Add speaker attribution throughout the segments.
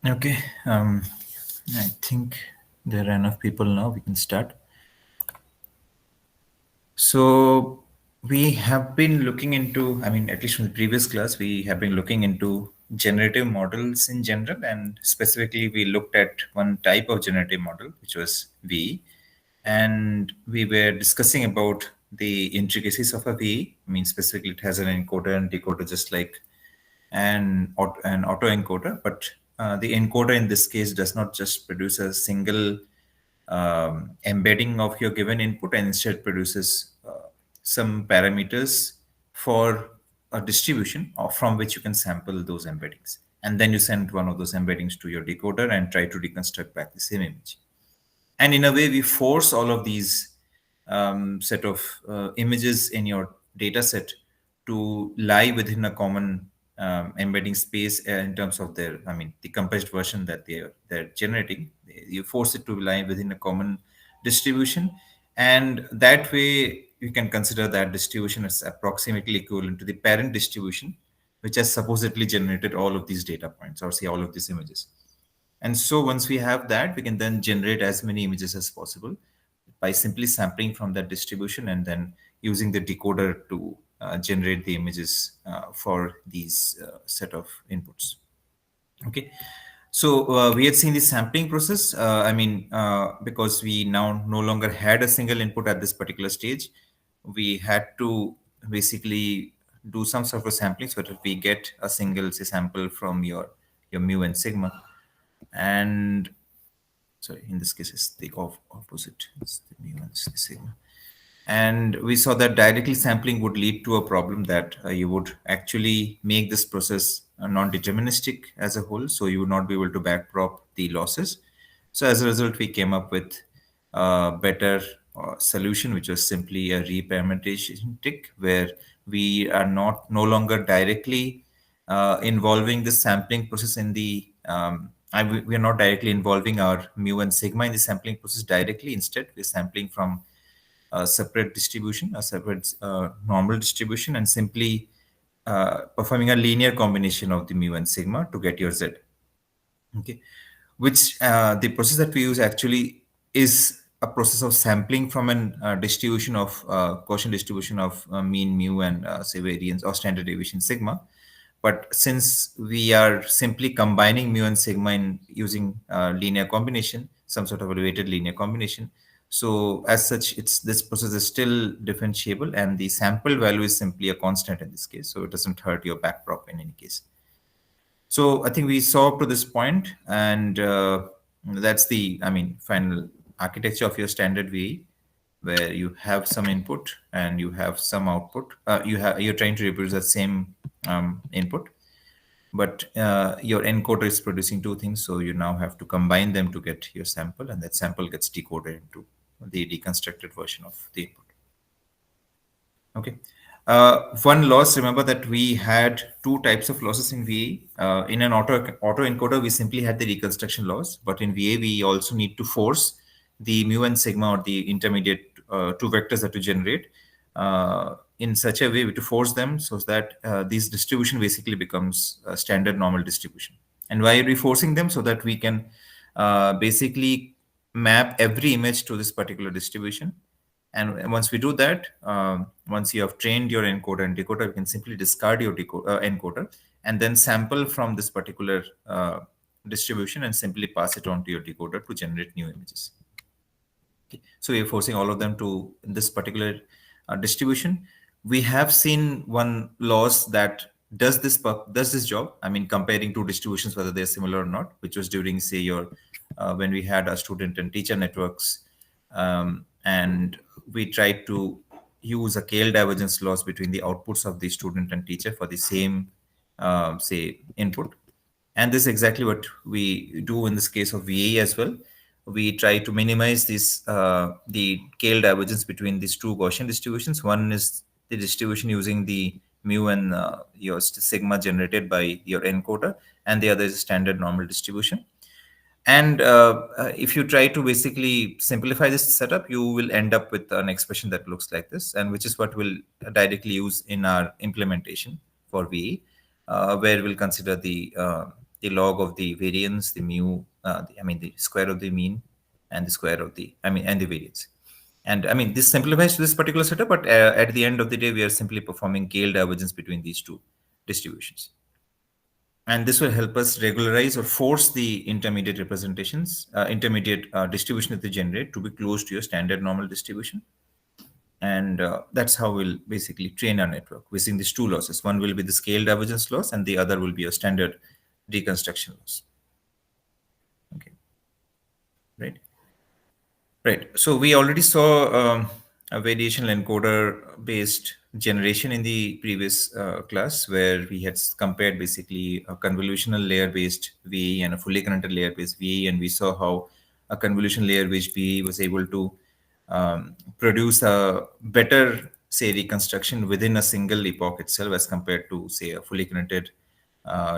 Speaker 1: Okay, I think there are enough people now. We can start. So we have been looking into, I mean, at least from the previous class, we have been looking into generative models in general, and specifically, we looked at one type of generative model, which was VE, and we were discussing about the intricacies of a VE. I mean, specifically, it has an encoder and decoder, just like an autoencoder, but the encoder in this case does not just produce a single embedding of your given input and instead produces some parameters for a distribution from which you can sample those embeddings. And then you send one of those embeddings to your decoder and try to reconstruct back the same image. And in a way, we force all of these set of images in your data set to lie within a common embedding space in terms of their, I mean, the compressed version that they're generating. You force it to lie within a common distribution, and that way you can consider that distribution as approximately equivalent to the parent distribution, which has supposedly generated all of these data points, or say all of these images. And so once we have that, we can then generate as many images as possible by simply sampling from that distribution and then using the decoder to generate the images for these set of inputs. Okay. So we had seen the sampling process. Because we now no longer had a single input at this particular stage, we had to basically do some sort of sampling so that we get a single, say, sample from your mu and sigma. And sorry, in this case, it's the opposite. It's the mu and the sigma. And we saw that directly sampling would lead to a problem that you would actually make this process non-deterministic as a whole. So you would not be able to backprop the losses. So as a result, we came up with a better solution, which was simply a reparameterization trick, where we are no longer directly involving the sampling process in the we are not directly involving our mu and sigma in the sampling process directly. Instead, we're sampling from a separate distribution, a separate normal distribution, and simply performing a linear combination of the mu and sigma to get your z. Okay, which the process that we use actually is a process of sampling from an distribution of quotient distribution of mean mu and say variance or standard deviation sigma. But since we are simply combining mu and sigma in using linear combination, some sort of a weighted linear combination, so as such, this process is still differentiable, and the sample value is simply a constant in this case, so it doesn't hurt your backprop in any case. So I think we saw up to this point, and that's the, I mean, final architecture of your standard VE, where you have some input and you have some output. You're trying to reproduce the same input, but your encoder is producing two things, so you now have to combine them to get your sample, and that sample gets decoded into the deconstructed version of the input. Okay. One loss, remember that we had two types of losses in VA. In an auto encoder, we simply had the reconstruction loss, but in VA, we also need to force the mu and sigma, or the intermediate two vectors that we generate, in such a way to force them so that this distribution basically becomes a standard normal distribution. And why are we forcing them? So that we can basically map every image to this particular distribution. And once we do that, once you have trained your encoder and decoder, you can simply discard your encoder and then sample from this particular distribution and simply pass it on to your decoder to generate new images. Okay. So we're forcing all of them to this particular distribution. We have seen one loss that does this job. I mean, comparing two distributions, whether they're similar or not, which was during, say, your when we had our student and teacher networks, and we tried to use a KL divergence loss between the outputs of the student and teacher for the same, say, input. And this is exactly what we do in this case of VAE as well. We try to minimize this the KL divergence between these two Gaussian distributions. One is the distribution using the mu and your sigma generated by your encoder, and the other is standard normal distribution. And if you try to basically simplify this setup, you will end up with an expression that looks like this, and which is what we'll directly use in our implementation for VE, where we'll consider the the log of the variance, the mu, the square of the mean, and the square of the, and the variance. And this simplifies to this particular setup, but at the end of the day, we are simply performing Gale divergence between these two distributions. And this will help us regularize or force the intermediate representations, intermediate distribution that they generate to be close to your standard normal distribution. And that's how we'll basically train our network using these two losses. One will be the scale divergence loss, and the other will be a standard reconstruction loss. Okay, right. Right. So we already saw a variational encoder based generation in the previous class, where we had compared basically a convolutional layer based VAE and a fully connected layer based VAE, and we saw how a convolution layer based VAE was able to produce a better, say, reconstruction within a single epoch itself as compared to, say, a fully connected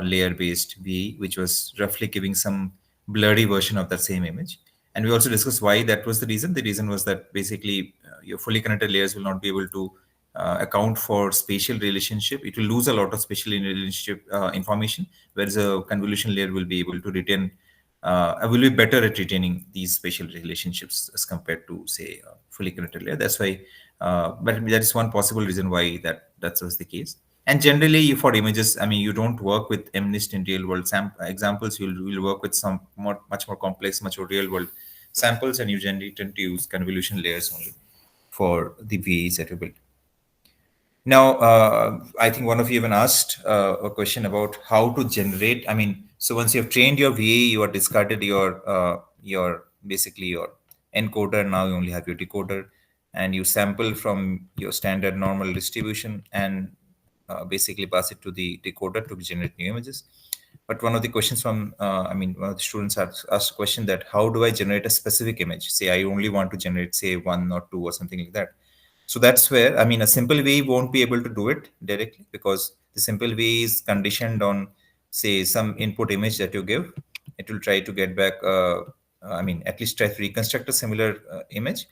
Speaker 1: layer based VAE, which was roughly giving some blurry version of that same image. And we also discussed why that was the reason. The reason was that basically your fully connected layers will not be able to account for spatial relationship. It will lose a lot of spatial relationship information, whereas a convolution layer will be able to retain, will be better at retaining these spatial relationships as compared to, say, a fully connected layer. That's why, but that is one possible reason why that was the case. And generally, for images, you don't work with MNIST in real world examples. You'll work with some much more complex, much more real world samples, and you generally tend to use convolution layers only for the VAs that you build. Now, I think one of you even asked a question about how to generate. So once you have trained your VA, you have discarded your basically your encoder. Now you only have your decoder, and you sample from your standard normal distribution and basically pass it to the decoder to generate new images. But one of the questions from, one of the students asked a question that how do I generate a specific image? Say I only want to generate, say, 1 or 2 or something like that. So that's where, a simple VAE won't be able to do it directly, because the simple VAE is conditioned on, say, some input image that you give. It will try to get back, at least try to reconstruct a similar image.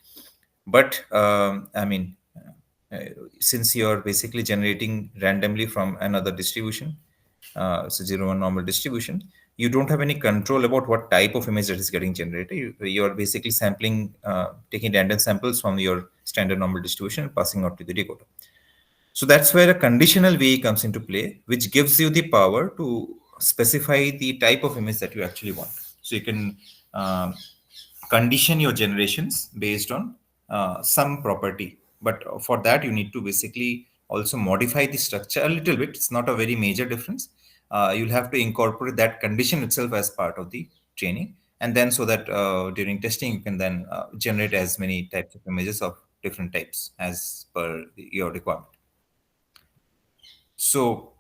Speaker 1: But, since you're basically generating randomly from another distribution, so 0, 1 normal distribution, you don't have any control about what type of image that is getting generated. You're basically sampling, taking random samples from your standard normal distribution and passing out to the decoder. So that's where a conditional VAE comes into play, which gives you the power to specify the type of image that you actually want. So you can condition your generations based on some property. But for that, you need to basically also modify the structure a little bit. It's not a very major difference. You'll have to incorporate that condition itself as part of the training. And then so that during testing, you can then generate as many types of images of different types as per your requirement. So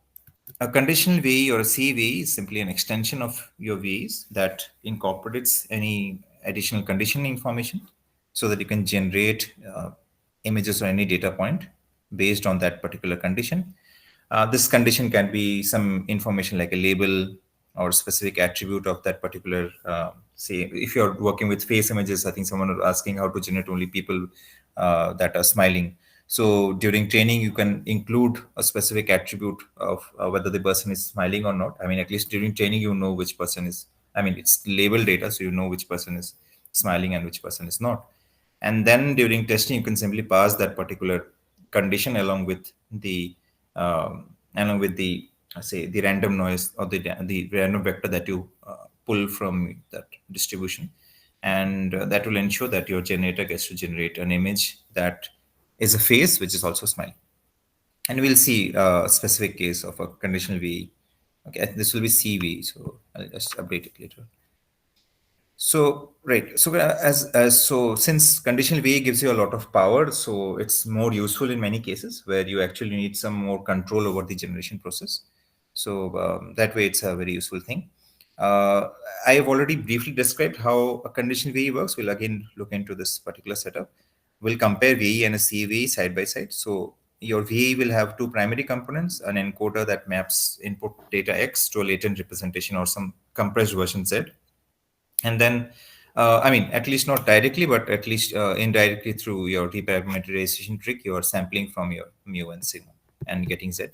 Speaker 1: a conditional VAE or a CVAE is simply an extension of your VAEs that incorporates any additional conditioning information so that you can generate images or any data point based on that particular condition. This condition can be some information like a label or specific attribute of that particular, say, if you're working with face images, I think someone was asking how to generate only people that are smiling. So during training, you can include a specific attribute of whether the person is smiling or not. At least during training, you know which person is, it's label data, so you know which person is smiling and which person is not. And then during testing, you can simply pass that particular condition along with the say the random noise or the random vector that you pull from that distribution, and that will ensure that your generator gets to generate an image that is a face which is also smiling. And we'll see a specific case of a conditional VAE. Okay, this will be CV, so I'll just update it later. So right, so since conditional VAE gives you a lot of power, so it's more useful in many cases where you actually need some more control over the generation process. So that way, it's a very useful thing. I have already briefly described how a conditional VAE works. We'll again look into this particular setup. We'll compare VAE and a CVAE side by side. So your VAE will have two primary components: an encoder that maps input data X to a latent representation or some compressed version Z. And then, at least not directly, but at least indirectly through your reparameterization trick, you are sampling from your mu and sigma and getting Z.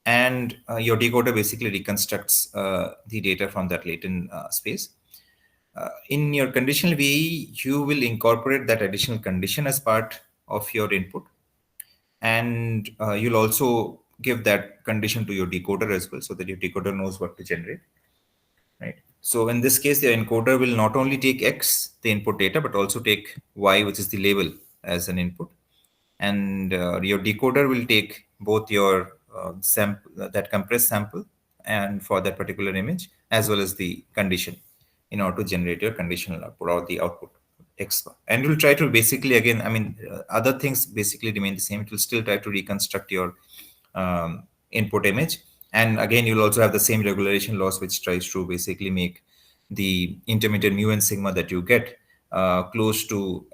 Speaker 1: and your decoder basically reconstructs the data from that latent space. In your conditional VAE, you will incorporate that additional condition as part of your input, and you'll also give that condition to your decoder as well, so that your decoder knows what to generate, right? So in this case, the encoder will not only take X, the input data, but also take Y, which is the label, as an input, and your decoder will take both your sample, that compressed sample, and for that particular image, as well as the condition, in order to generate your conditional output or the output X bar. And you'll try to basically, again, I mean, other things basically remain the same. It will still try to reconstruct your input image, and again, you'll also have the same regularization loss, which tries to basically make the intermediate mu and sigma that you get close to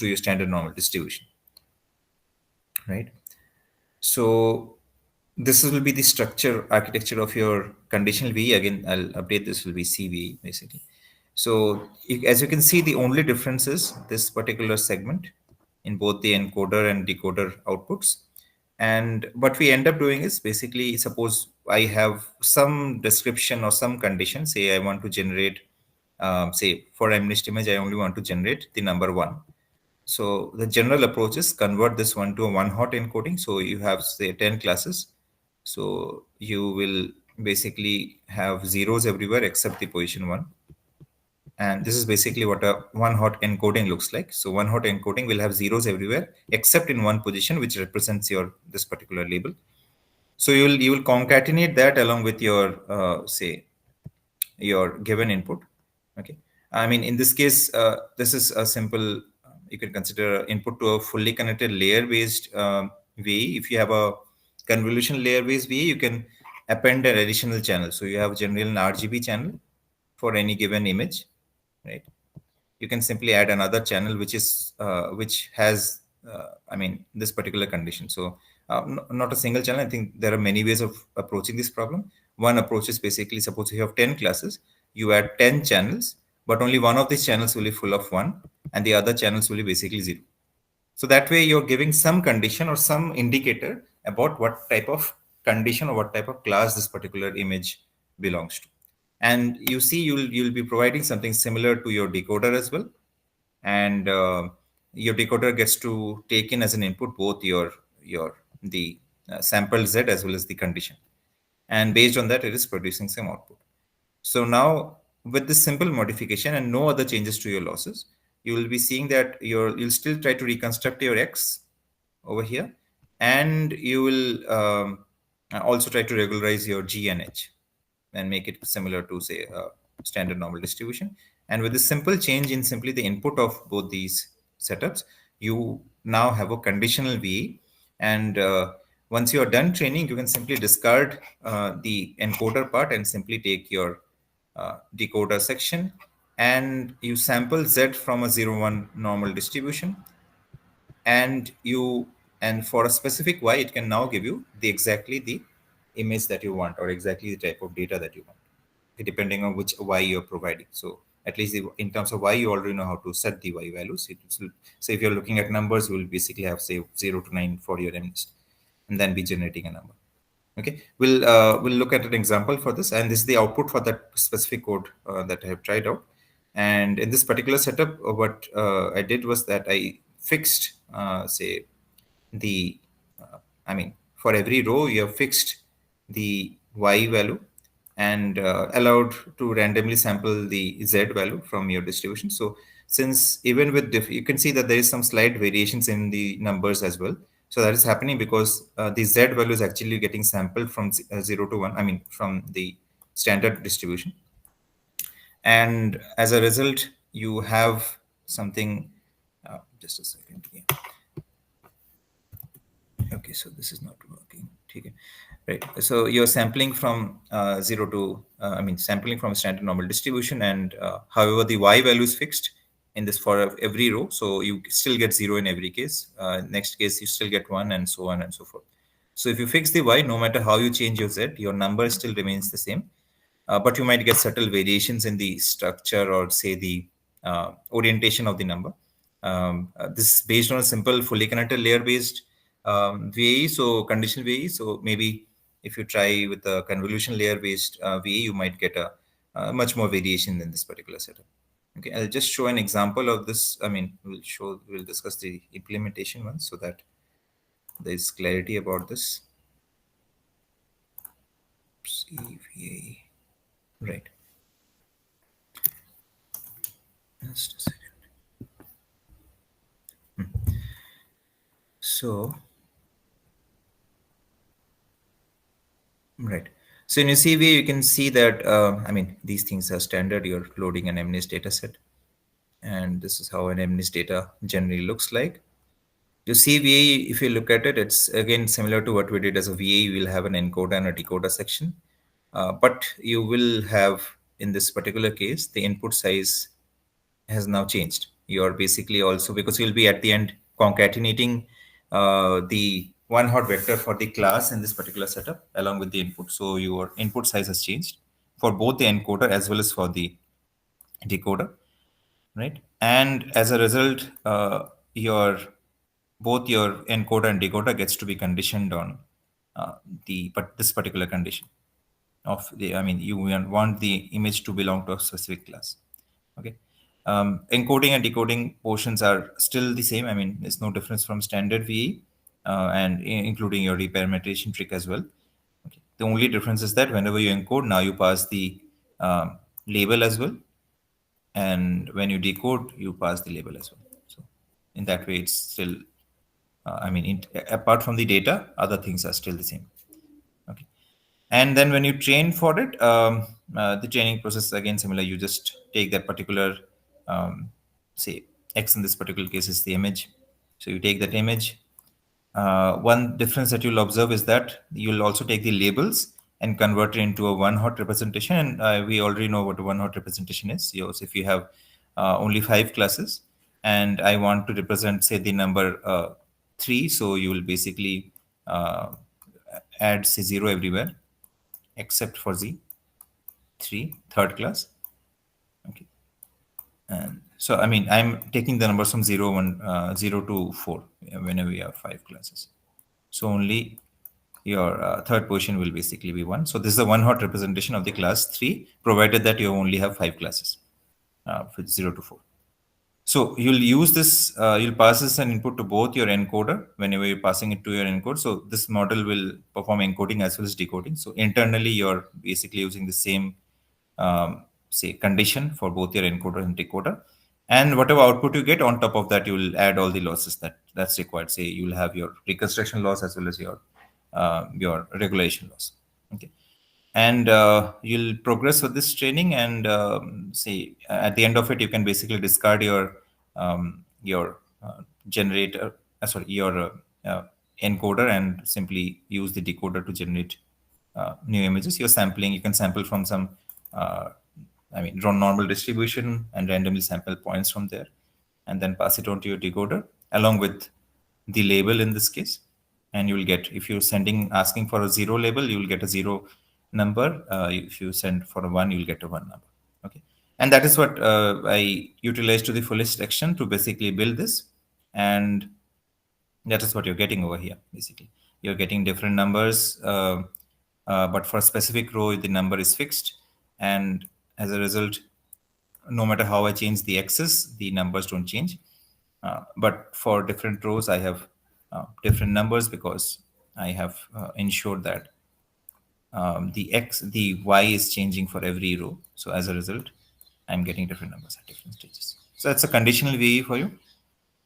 Speaker 1: your standard normal distribution, right? So this will be the structure architecture of your conditional VE. Again, I'll update this will be CVE basically. So as you can see, the only difference is this particular segment in both the encoder and decoder outputs. And what we end up doing is basically, suppose I have some description or some condition, say I want to generate, say for MNIST image, I only want to generate the number 1. So the general approach is convert this one to a one hot encoding. So you have, say, 10 classes. So you will basically have zeros everywhere except the position 1. And this is basically what a one hot encoding looks like. So one hot encoding will have zeros everywhere except in one position, which represents your this particular label. So you will concatenate that along with your say your given input. Okay, I mean, in this case, this is a simple, you can consider input to a fully connected layer based VE. If you have a convolution layer based VE, you can append an additional channel. So you have generally an RGB channel for any given image, right? You can simply add another channel which has I mean, this particular condition. So not a single channel. I think there are many ways of approaching this problem. One approach is basically, suppose you have 10 classes, you add 10 channels, but only one of these channels will be full of 1 and the other channels will be basically 0. So that way you're giving some condition or some indicator about what type of condition or what type of class this particular image belongs to. And you see, you'll be providing something similar to your decoder as well. And your decoder gets to take in as an input both the sample Z as well as the condition. And based on that, it is producing some output. So now with this simple modification and no other changes to your losses, you will be seeing that you'll still try to reconstruct your X over here, and you will also try to regularize your G and H and make it similar to, say, standard normal distribution. And with this simple change in simply the input of both these setups, you now have a conditional VE. And once you are done training, you can simply discard the encoder part and simply take your decoder section, and you sample Z from a 0-1 normal distribution, and for a specific Y, it can now give you exactly the image that you want or exactly the type of data that you want, depending on which Y you're providing. So at least in terms of Y, you already know how to set the Y values. So if you're looking at numbers, you will basically have, say, 0 to 9 for your MNIST, and then be generating a number. Okay, we'll look at an example for this, and this is the output for that specific code that I have tried out. And in this particular setup, what I did was that I fixed, say, the, I mean, for every row, you have fixed the Y value and allowed to randomly sample the Z value from your distribution. So since even with you can see that there is some slight variations in the numbers as well. So that is happening because the Z value is actually getting sampled from 0 to 1, I mean, from the standard distribution. And as a result, you have something, just a second here. Okay, so this is not working. Okay, right. So you're sampling from 0 to, I mean, sampling from a standard normal distribution, and however, the Y value is fixed in this for every row. So you still get 0 in every case. Next case, you still get 1, and so on and so forth. So if you fix the Y, no matter how you change your Z, your number still remains the same. But you might get subtle variations in the structure or, say, the orientation of the number. This is based on a simple fully connected layer based VAE, so conditional VAE. So maybe if you try with a convolution layer based VA, you might get a much more variation in this particular setup. Okay, I'll just show an example of this. I mean, we'll discuss the implementation once so that there is clarity about this. CVA, right? Just a second. So, right. So in your CVA, you can see that, I mean, these things are standard. You're loading an MNIST data set. And this is how an MNIST data generally looks like. Your CVA, if you look at it, it's again similar to what we did as a VA. You will have an encoder and a decoder section. But you will have, in this particular case, the input size has now changed. You're basically also, because you'll be at the end concatenating the one hot vector for the class in this particular setup along with the input. So your input size has changed for both the encoder as well as for the decoder, right? And as a result, your both your encoder and decoder gets to be conditioned on this particular condition of the, I mean, you want the image to belong to a specific class. Okay. Encoding and decoding portions are still the same. I mean, there's no difference from standard VE, and including your reparametrization trick as well. Okay. The only difference is that whenever you encode, now you pass the label as well, and when you decode, you pass the label as well. So in that way, it's still, I mean, apart from the data, other things are still the same. Okay. And then when you train for it, the training process is again similar. You just take that particular, say, X in this particular case is the image. So you take that image. One difference that you'll observe is that you'll also take the labels and convert it into a one hot representation. And we already know what a one hot representation is. So if you have only 5 classes and I want to represent, say, the number 3, so you will basically add, say, 0 everywhere except for the 3 third class. Okay. And so, I mean, I'm taking the numbers from 0 to 4 whenever we have 5 classes. So only your third position will basically be 1. So this is a one hot representation of the class 3, provided that you only have 5 classes with 0 to 4. So you'll use this, you'll pass this an input to both your encoder whenever you're passing it to your encode. So this model will perform encoding as well as decoding. So internally, you're basically using the same, say, condition for both your encoder and decoder. And whatever output you get on top of that, you will add all the losses that's required. Say you'll have your reconstruction loss as well as your regulation loss. Okay. And you'll progress with this training, and see at the end of it, you can basically discard your generator, sorry, your encoder, and simply use the decoder to generate new images. You're sampling. You can sample from some, I mean, normal distribution and randomly sample points from there, and then pass it on to your decoder along with the label in this case. And you will get, if you're asking for a 0 label, you will get a 0 number. If you send for a 1, you'll get a 1 number. Okay. And that is what I utilized to the fullest extent to basically build this. And that is what you're getting over here. Basically, you're getting different numbers, but for a specific row, the number is fixed. And as a result, no matter how I change the x's, the numbers don't change. But for different rows, I have different numbers because I have ensured that the y is changing for every row. So as a result, I'm getting different numbers at different stages. So that's a conditional VE for you.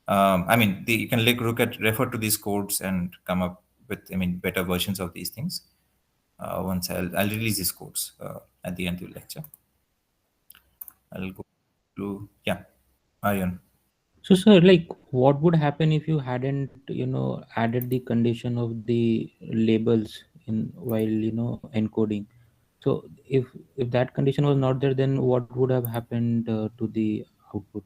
Speaker 1: I mean, you can refer to these codes and come up with, I mean, better versions of these things. Once I'll release these codes at the end of the lecture. I'll go to, yeah, Aryan.
Speaker 2: So, sir, like, what would happen if you hadn't, added the condition of the labels in while encoding? So, if that condition was not there, then what would have happened to the output?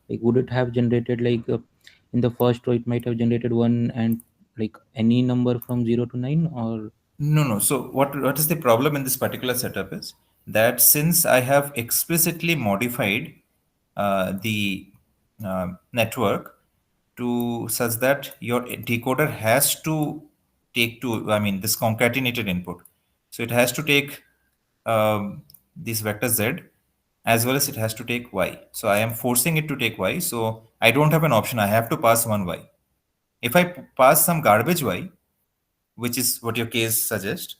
Speaker 2: Like, would it have generated like in the first row, it might have generated 1 and like any number from 0 to 9, or
Speaker 1: No. So what is the problem in this particular setup is that since I have explicitly modified the network to such that your decoder has to take to, I mean, this concatenated input. So it has to take this vector z, as well as it has to take y. So I am forcing it to take y. So I don't have an option. I have to pass one y. If I pass some garbage y, which is what your case suggests,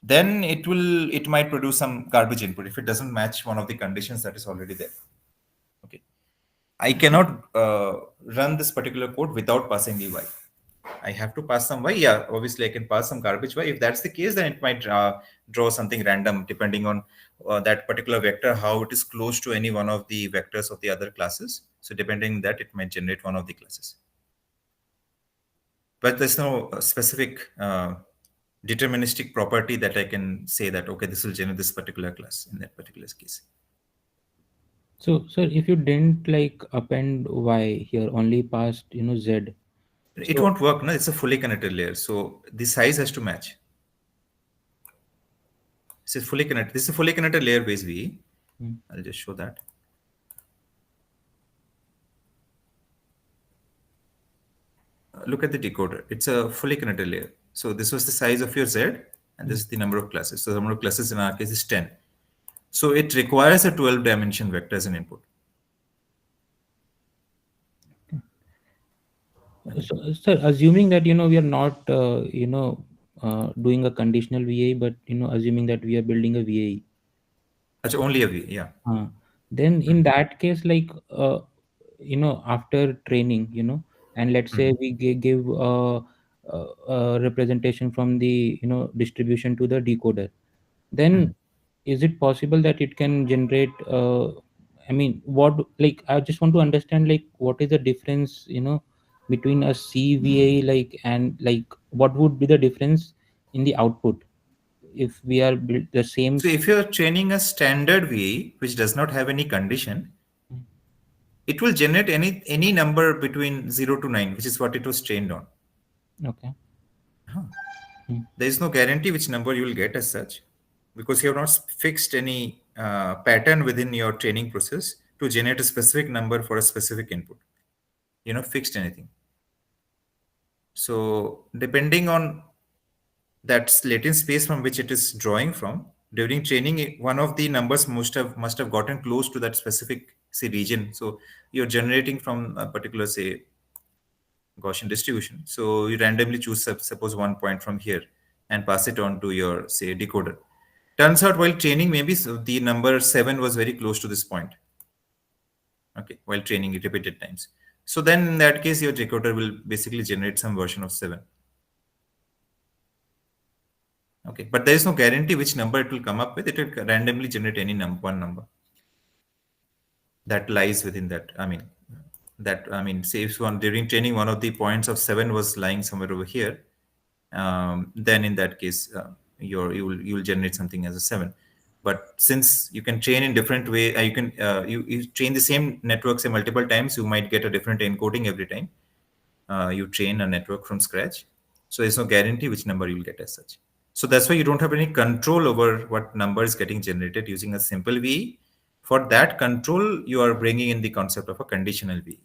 Speaker 1: then it might produce some garbage input if it doesn't match one of the conditions that is already there. Okay, I cannot run this particular code without passing the y. I have to pass some y. Yeah, obviously I can pass some garbage y. If that's the case, then it might draw something random depending on that particular vector, how it is close to any one of the vectors of the other classes. So depending on that, it might generate one of the classes. But there's no specific deterministic property that I can say that, okay, this will generate this particular class in that particular case.
Speaker 2: So, sir, if you didn't like append y here, only passed, z.
Speaker 1: It
Speaker 2: So,
Speaker 1: won't work. No, it's a fully connected layer. So the size has to match. This is fully connected. This is a fully connected layer based VE. I'll just show that. Look at the decoder. It's a fully connected layer. So this was the size of your Z, and this is the number of classes. So the number of classes in our case is 10. So it requires a 12 dimension vector as an input.
Speaker 2: so, sir, assuming that we are not doing a conditional VAE, but assuming that we are building a VAE,
Speaker 1: That's only a V, yeah.
Speaker 2: then in that case, like after training, and let's say we give a representation from the distribution to the decoder, then is it possible that it can generate I mean, what, like, I just want to understand, like, what is the difference between a CVA, like, and like what would be the difference in the output if we are built the same.
Speaker 1: So if you're training a standard VE, which does not have any condition, it will generate any number between 0 to 9, which is what it was trained on.
Speaker 2: Okay.
Speaker 1: There is no guarantee which number you will get as such, because you have not fixed any pattern within your training process to generate a specific number for a specific input. You're not fixed anything. So depending on that latent space from which it is drawing from, during training, one of the numbers must have gotten close to that specific, say, region. So you're generating from a particular, say, Gaussian distribution. So you randomly choose, suppose, one point from here and pass it on to your, say, decoder. Turns out while training, maybe the number 7 was very close to this point. Okay, while training it repeated times. So then in that case, your decoder will basically generate some version of 7. Okay, but there is no guarantee which number it will come up with. It will randomly generate any one number that lies within that. Say if during training, one of the points of 7 was lying somewhere over here, then in that case, you will generate something as a 7. But since you can train in different way, you train the same network, say, multiple times, you might get a different encoding every time you train a network from scratch. So there's no guarantee which number you'll get as such. So that's why you don't have any control over what number is getting generated using a simple VE. For that control, you are bringing in the concept of a conditional VE.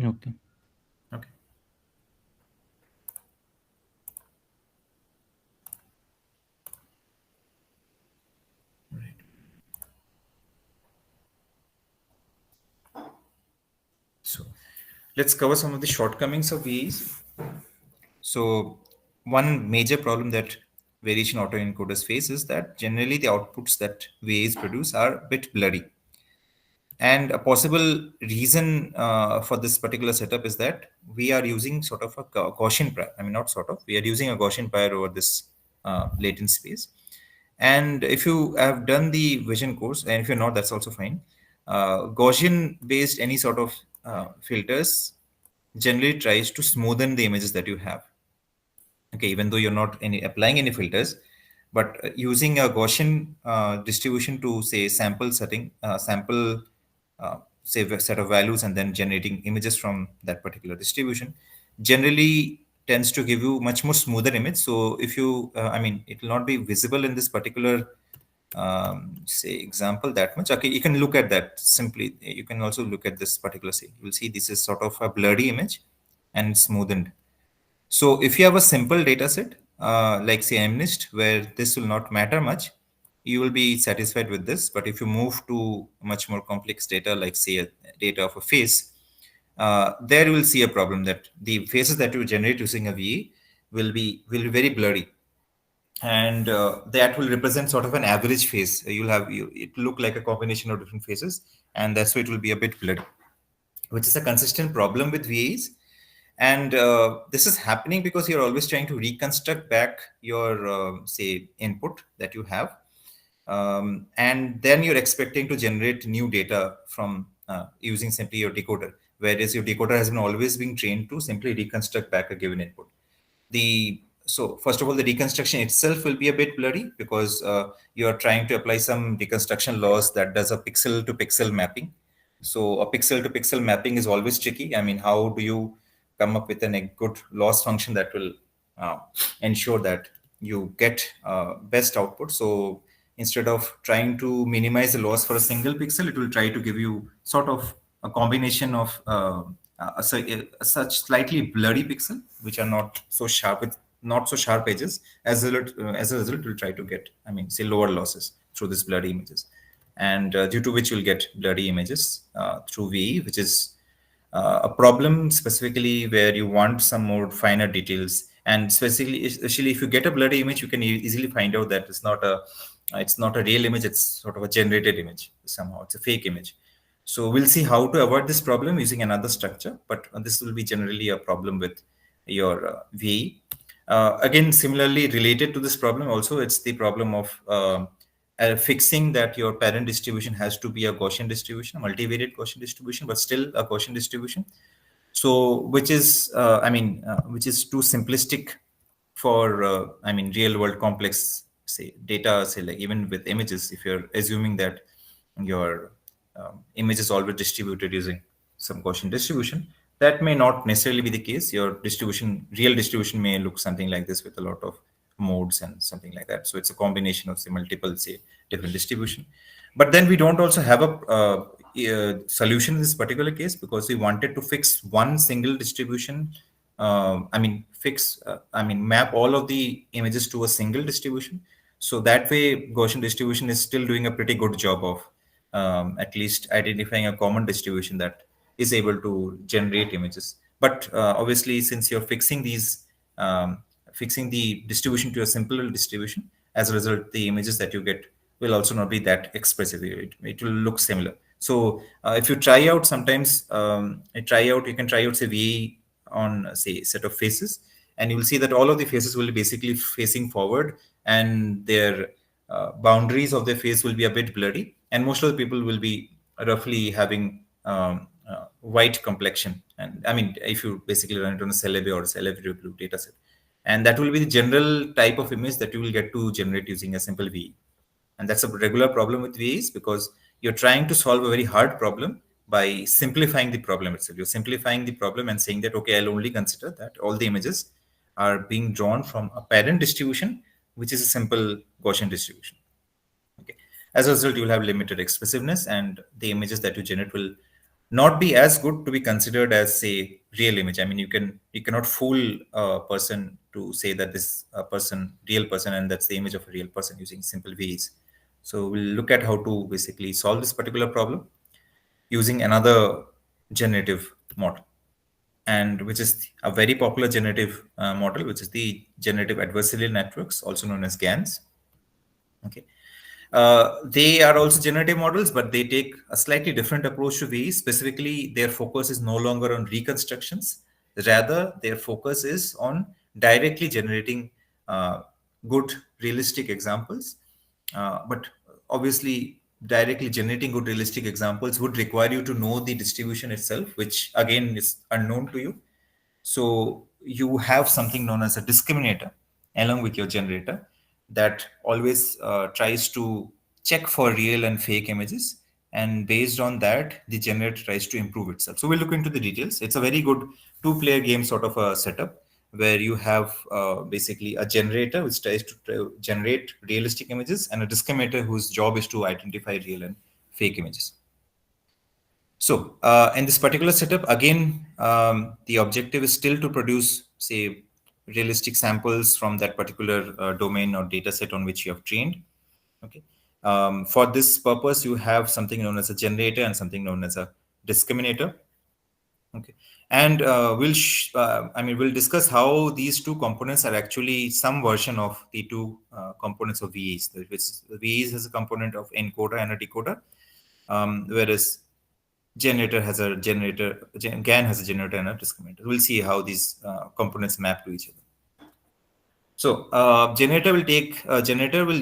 Speaker 2: Okay.
Speaker 1: Okay. Right. So let's cover some of the shortcomings of VEs. So one major problem that variation autoencoders face is that generally the outputs that VEs produce are a bit blurry. And a possible reason for this particular setup is that we are using sort of a Gaussian prior. I mean, not sort of, we are using a Gaussian prior over this latent space. And if you have done the vision course, and if you're not, that's also fine. Gaussian based any sort of filters generally tries to smoothen the images that you have. Okay, even though you're not applying any filters, but using a Gaussian distribution to, say, sample say a set of values and then generating images from that particular distribution generally tends to give you much more smoother image. So if you it will not be visible in this particular say example that much. Okay, you can look at that simply. You can also look at this particular, say, you will see this is sort of a blurry image. and smoothened. So if you have a simple data set, like say MNIST, where this will not matter much, you will be satisfied with this. But if you move to much more complex data, like say a data of a face, there you will see a problem that the faces that you generate using a VE will be very blurry, and that will represent sort of an average face. You'll have it look like a combination of different faces, and that's why it will be a bit blurry, which is a consistent problem with VAs. And this is happening because you're always trying to reconstruct back your, say, input that you have. And then you're expecting to generate new data from using simply your decoder, whereas your decoder has been always been trained to simply reconstruct back a given input. So first of all, the reconstruction itself will be a bit blurry because you are trying to apply some reconstruction laws that does a pixel to pixel mapping. So a pixel to pixel mapping is always tricky. I mean, how do you come up with a good loss function that will uh, ensure that you get best output? So instead of trying to minimize the loss for a single pixel, it will try to give you sort of a combination of such slightly blurry pixel, which are not so sharp with not so sharp edges. As a result, we'll try to get, I mean, say lower losses through this blurry images, and due to which you'll get blurry images through VE, which is a problem specifically where you want some more finer details. And specifically, especially if you get a blurry image, you can easily find out that it's not a real image. It's sort of a generated image somehow. It's a fake image. So we'll see how to avoid this problem using another structure, but this will be generally a problem with your VE. Again, similarly related to this problem, also it's the problem of fixing that your parent distribution has to be a Gaussian distribution, a multivariate Gaussian distribution, but still a Gaussian distribution. So, which is too simplistic for, real world complex, say, data, say, like even with images, if you're assuming that your image is always distributed using some Gaussian distribution, that may not necessarily be the case. Your real distribution may look something like this with a lot of modes and something like that. So it's a combination of, say, multiple, say, different distribution. But then we don't also have a solution in this particular case because we wanted to fix one single distribution. Map all of the images to a single distribution. So that way, Gaussian distribution is still doing a pretty good job of at least identifying a common distribution that is able to generate images. But obviously, since you're fixing the distribution to a simpler distribution, as a result, the images that you get will also not be that expressive. It will look similar. So if you try out sometimes, you can try out, say, VE on, say, a set of faces, and you will see that all of the faces will be basically facing forward, and their boundaries of their face will be a bit blurry, and most of the people will be roughly having white complexion. And I mean, if you basically run it on a Celebi or a Celebi blue data set, and that will be the general type of image that you will get to generate using a simple VE. And that's a regular problem with VEs because you're trying to solve a very hard problem by simplifying the problem itself. You're simplifying the problem and saying that, okay, I'll only consider that all the images are being drawn from a parent distribution, which is a simple Gaussian distribution. Okay. As a result, you will have limited expressiveness, and the images that you generate will not be as good to be considered as, say, real image. I mean, you cannot fool a person to say that this real person, and that's the image of a real person using simple VEs. So we'll look at how to basically solve this particular problem using another generative model, and which is a very popular generative model, which is the generative adversarial networks, also known as GANs. Okay. They are also generative models, but they take a slightly different approach to these. Specifically, their focus is no longer on reconstructions. Rather, their focus is on directly generating good realistic examples. But obviously, directly generating good realistic examples would require you to know the distribution itself, which again is unknown to you. So you have something known as a discriminator along with your generator that always tries to check for real and fake images. And based on that, the generator tries to improve itself. So we'll look into the details. It's a very good two-player game sort of a setup where you have basically a generator which tries to generate realistic images and a discriminator whose job is to identify real and fake images. So in this particular setup, again, the objective is still to produce, say, realistic samples from that particular domain or data set on which you have trained. Okay. For this purpose, you have something known as a generator and something known as a discriminator. Okay. And we'll discuss how these two components are actually some version of the two components of VEs. Which VEs has a component of encoder and a decoder, whereas GAN has a generator and a discriminator. We'll see how these components map to each other. So generator will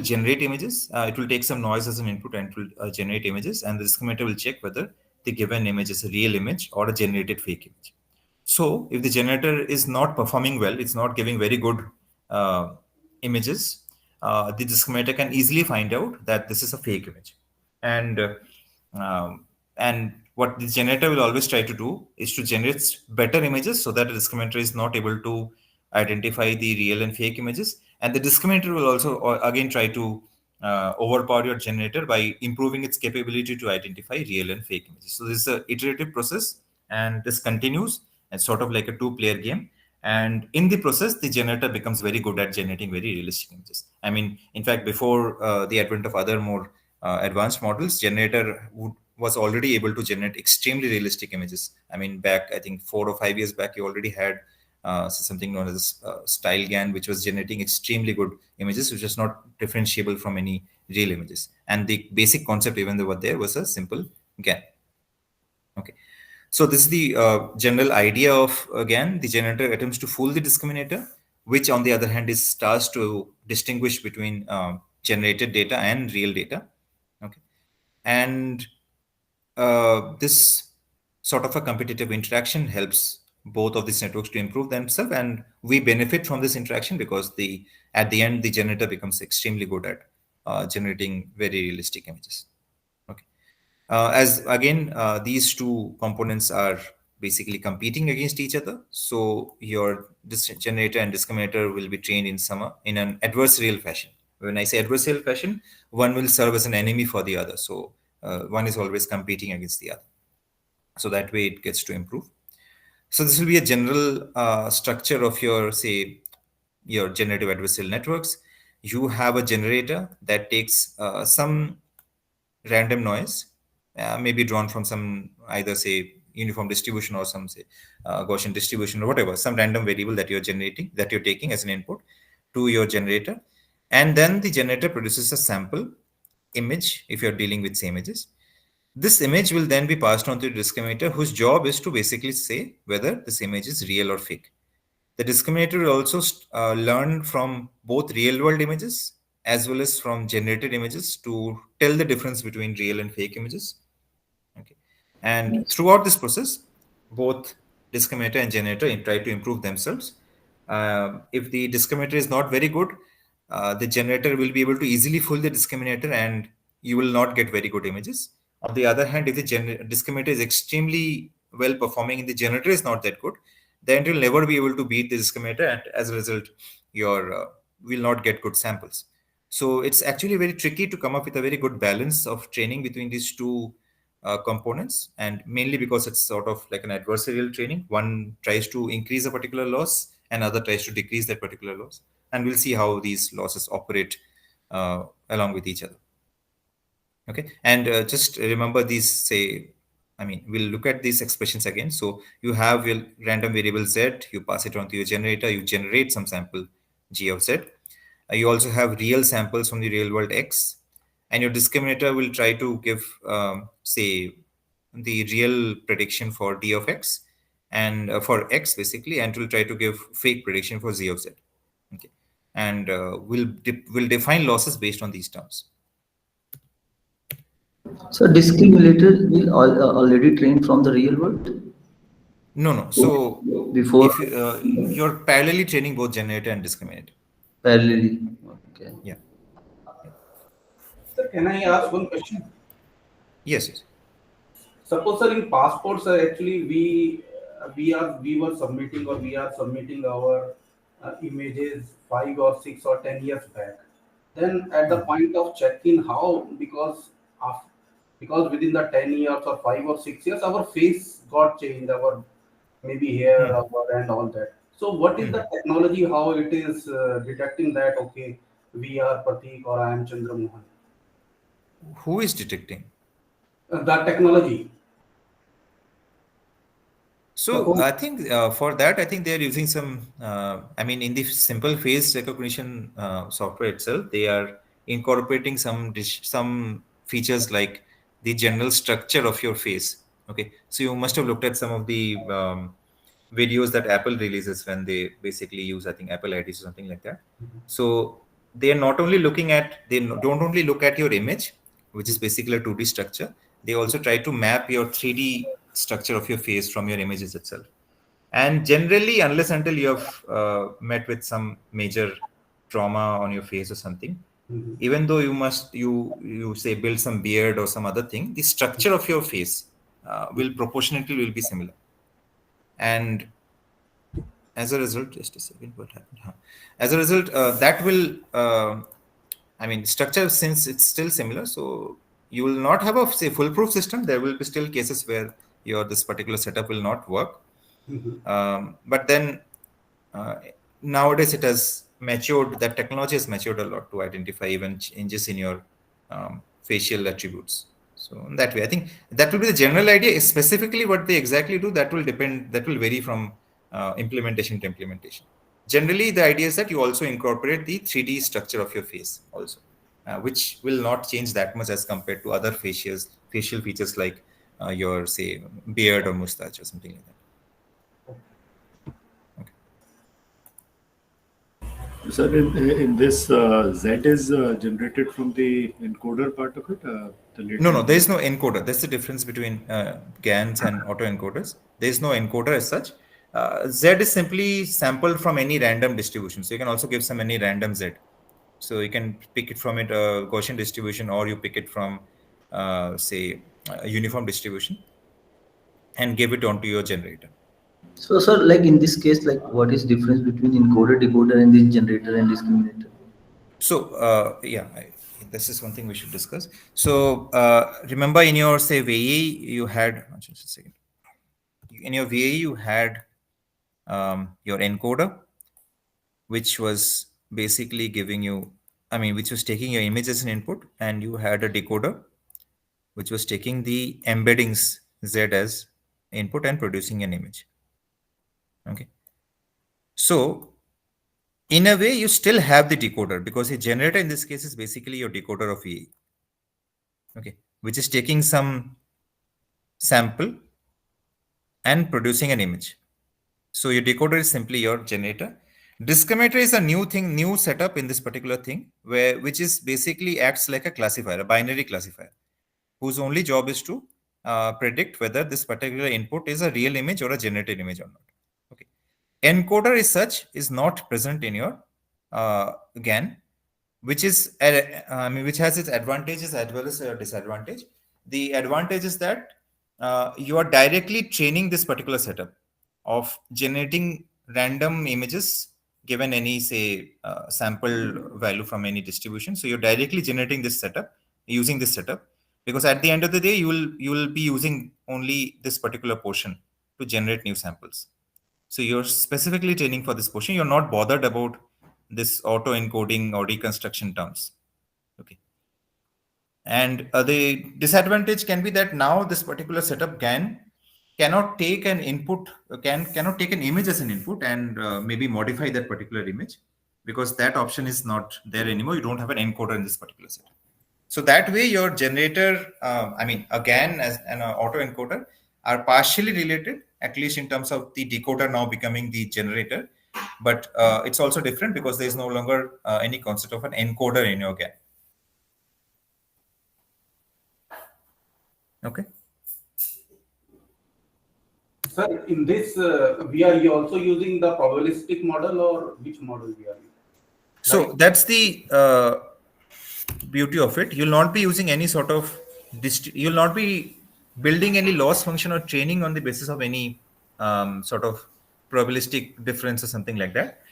Speaker 1: generate images. It will take some noise as an input and it will generate images, and the discriminator will check whether the given image is a real image or a generated fake image. So if the generator is not performing well, it's not giving very good images, the discriminator can easily find out that this is a fake image. And what the generator will always try to do is to generate better images so that the discriminator is not able to identify the real and fake images. And the discriminator will also again try to overpower your generator by improving its capability to identify real and fake images. So this is an iterative process, and this continues. It's sort of like a two-player game. And in the process, the generator becomes very good at generating very realistic images. I mean, in fact, before the advent of other more advanced models, generator was already able to generate extremely realistic images. I mean, back, I think 4 or 5 years back, you already had something known as style GAN, which was generating extremely good images, which was not differentiable from any real images. And the basic concept, even though what there was a simple GAN. Okay. So this is the general idea of, again, the generator attempts to fool the discriminator, which on the other hand is tasked to distinguish between generated data and real data. Okay. And this sort of a competitive interaction helps both of these networks to improve themselves, and we benefit from this interaction because at the end the generator becomes extremely good at generating very realistic images. Okay. As again, these two components are basically competing against each other. So your generator and discriminator will be trained in an adversarial fashion. When I say adversarial fashion, one will serve as an enemy for the other. So one is always competing against the other. So that way it gets to improve. So this will be a general structure of your, say, your generative adversarial networks. You have a generator that takes some random noise, maybe drawn from some either, say, uniform distribution or some, say, Gaussian distribution or whatever, some random variable that you're taking as an input to your generator. And then the generator produces a sample image if you're dealing with same images. This image will then be passed on to the discriminator, whose job is to basically say whether this image is real or fake. The discriminator will also learn from both real world images as well as from generated images to tell the difference between real and fake images. Okay. And throughout this process, both discriminator and generator try to improve themselves. If the discriminator is not very good, the generator will be able to easily fool the discriminator and you will not get very good images. On the other hand, if the discriminator is extremely well performing and the generator is not that good, then you'll never be able to beat the discriminator, and as a result, your will not get good samples. So it's actually very tricky to come up with a very good balance of training between these two components, and mainly because it's sort of like an adversarial training. One tries to increase a particular loss, and other tries to decrease that particular loss, and we'll see how these losses operate along with each other. Okay, and just remember these, say, I mean, we'll look at these expressions again. So you have your random variable z, you pass it on to your generator, you generate some sample g of z. You also have real samples from the real world x, and your discriminator will try to give, say, the real prediction for d of x and for x basically, and will try to give fake prediction for z of z. Okay, and we'll define losses based on these terms.
Speaker 3: So discriminator will already train from the real world?
Speaker 1: No. So
Speaker 3: before
Speaker 1: if you're parallelly training both generator and discriminator.
Speaker 3: parallelly. Okay.
Speaker 1: Yeah.
Speaker 4: Sir, can I ask one question?
Speaker 1: Yes.
Speaker 4: Suppose, sir, in passports, actually we were submitting, or we are submitting our images 5 or 6 or 10 years back. Then at the point of check-in, how, because because within the 10 years or 5 or 6 years, our face got changed, our maybe hair, our, and all that. So, what is the technology? How it is detecting that? Okay, we are Pratik or I am Chandra Mohan.
Speaker 1: Who is detecting?
Speaker 4: The technology.
Speaker 1: So
Speaker 4: Suppose.
Speaker 1: I think for that, I think they are using some. I mean, in the simple face recognition software itself, they are incorporating some features like the general structure of your face. Okay, so you must have looked at some of the videos that Apple releases when they basically use, I think, Apple IDs or something like that. So they are not only looking at, don't only look at your image, which is basically a 2D structure. They also try to map your 3D structure of your face from your images itself. And generally, unless until you have met with some major trauma on your face or something, even though you say build some beard or some other thing, the structure of your face will proportionately will be similar. And as a result, just a second, what happened? As a result, that will, I mean, structure, since it's still similar, so you will not have a say foolproof system. There will be still cases where this particular setup will not work. But then nowadays it has matured. That technology has matured a lot to identify even changes in your facial attributes. So in that way, I think that will be the general idea. Specifically, what they exactly do, that will depend. That will vary from implementation to implementation. Generally, the idea is that you also incorporate the 3D structure of your face also, which will not change that much as compared to other facial features like your, say, beard or mustache or something like that.
Speaker 5: Sir, in this, Z is generated from the encoder part of it?
Speaker 1: No, there is no encoder. That's the difference between GANs and autoencoders. There is no encoder as such. Z is simply sampled from any random distribution. So you can also give some any random Z. So you can pick it from a Gaussian distribution, or you pick it from, say, a uniform distribution and give it onto your generator.
Speaker 3: So, sir, like in this case, like what is difference between encoder, decoder, and this generator and discriminator?
Speaker 1: So, this is one thing we should discuss. So, remember in your, say, VAE, you had, just a second. In your VAE, you had your encoder, which was basically giving you, which was taking your image as an input, and you had a decoder, which was taking the embeddings Z as input and producing an image. Okay. So, in a way, you still have the decoder, because a generator in this case is basically your decoder of VAE. Okay, which is taking some sample and producing an image. So your decoder is simply your generator. Discriminator is a new setup in this particular thing, which is basically acts like a classifier, a binary classifier, whose only job is to predict whether this particular input is a real image or a generated image or not. Okay, encoder as such is not present in your GAN, which is which has its advantages as well as a disadvantage. The advantage is that you are directly training this particular setup of generating random images given any, say, sample value from any distribution. So you're directly generating this setup using this setup, because at the end of the day, you will be using only this particular portion to generate new samples. So you're specifically training for this portion. You're not bothered about this auto encoding or reconstruction terms. Okay. And the disadvantage can be that now this particular setup cannot take an input, cannot take an image as an input and maybe modify that particular image, because that option is not there anymore. You don't have an encoder in this particular setup. So that way your generator, a GAN as an auto encoder are partially related, at least in terms of the decoder now becoming the generator. But it's also different because there is no longer any concept of an encoder in your GAN. Okay.
Speaker 4: Sir, in this, we are also using the probabilistic model, or which model we are using?
Speaker 1: So that's the beauty of it. You'll not be using any sort of, you'll not be building any loss function or training on the basis of any sort of probabilistic difference or something like that.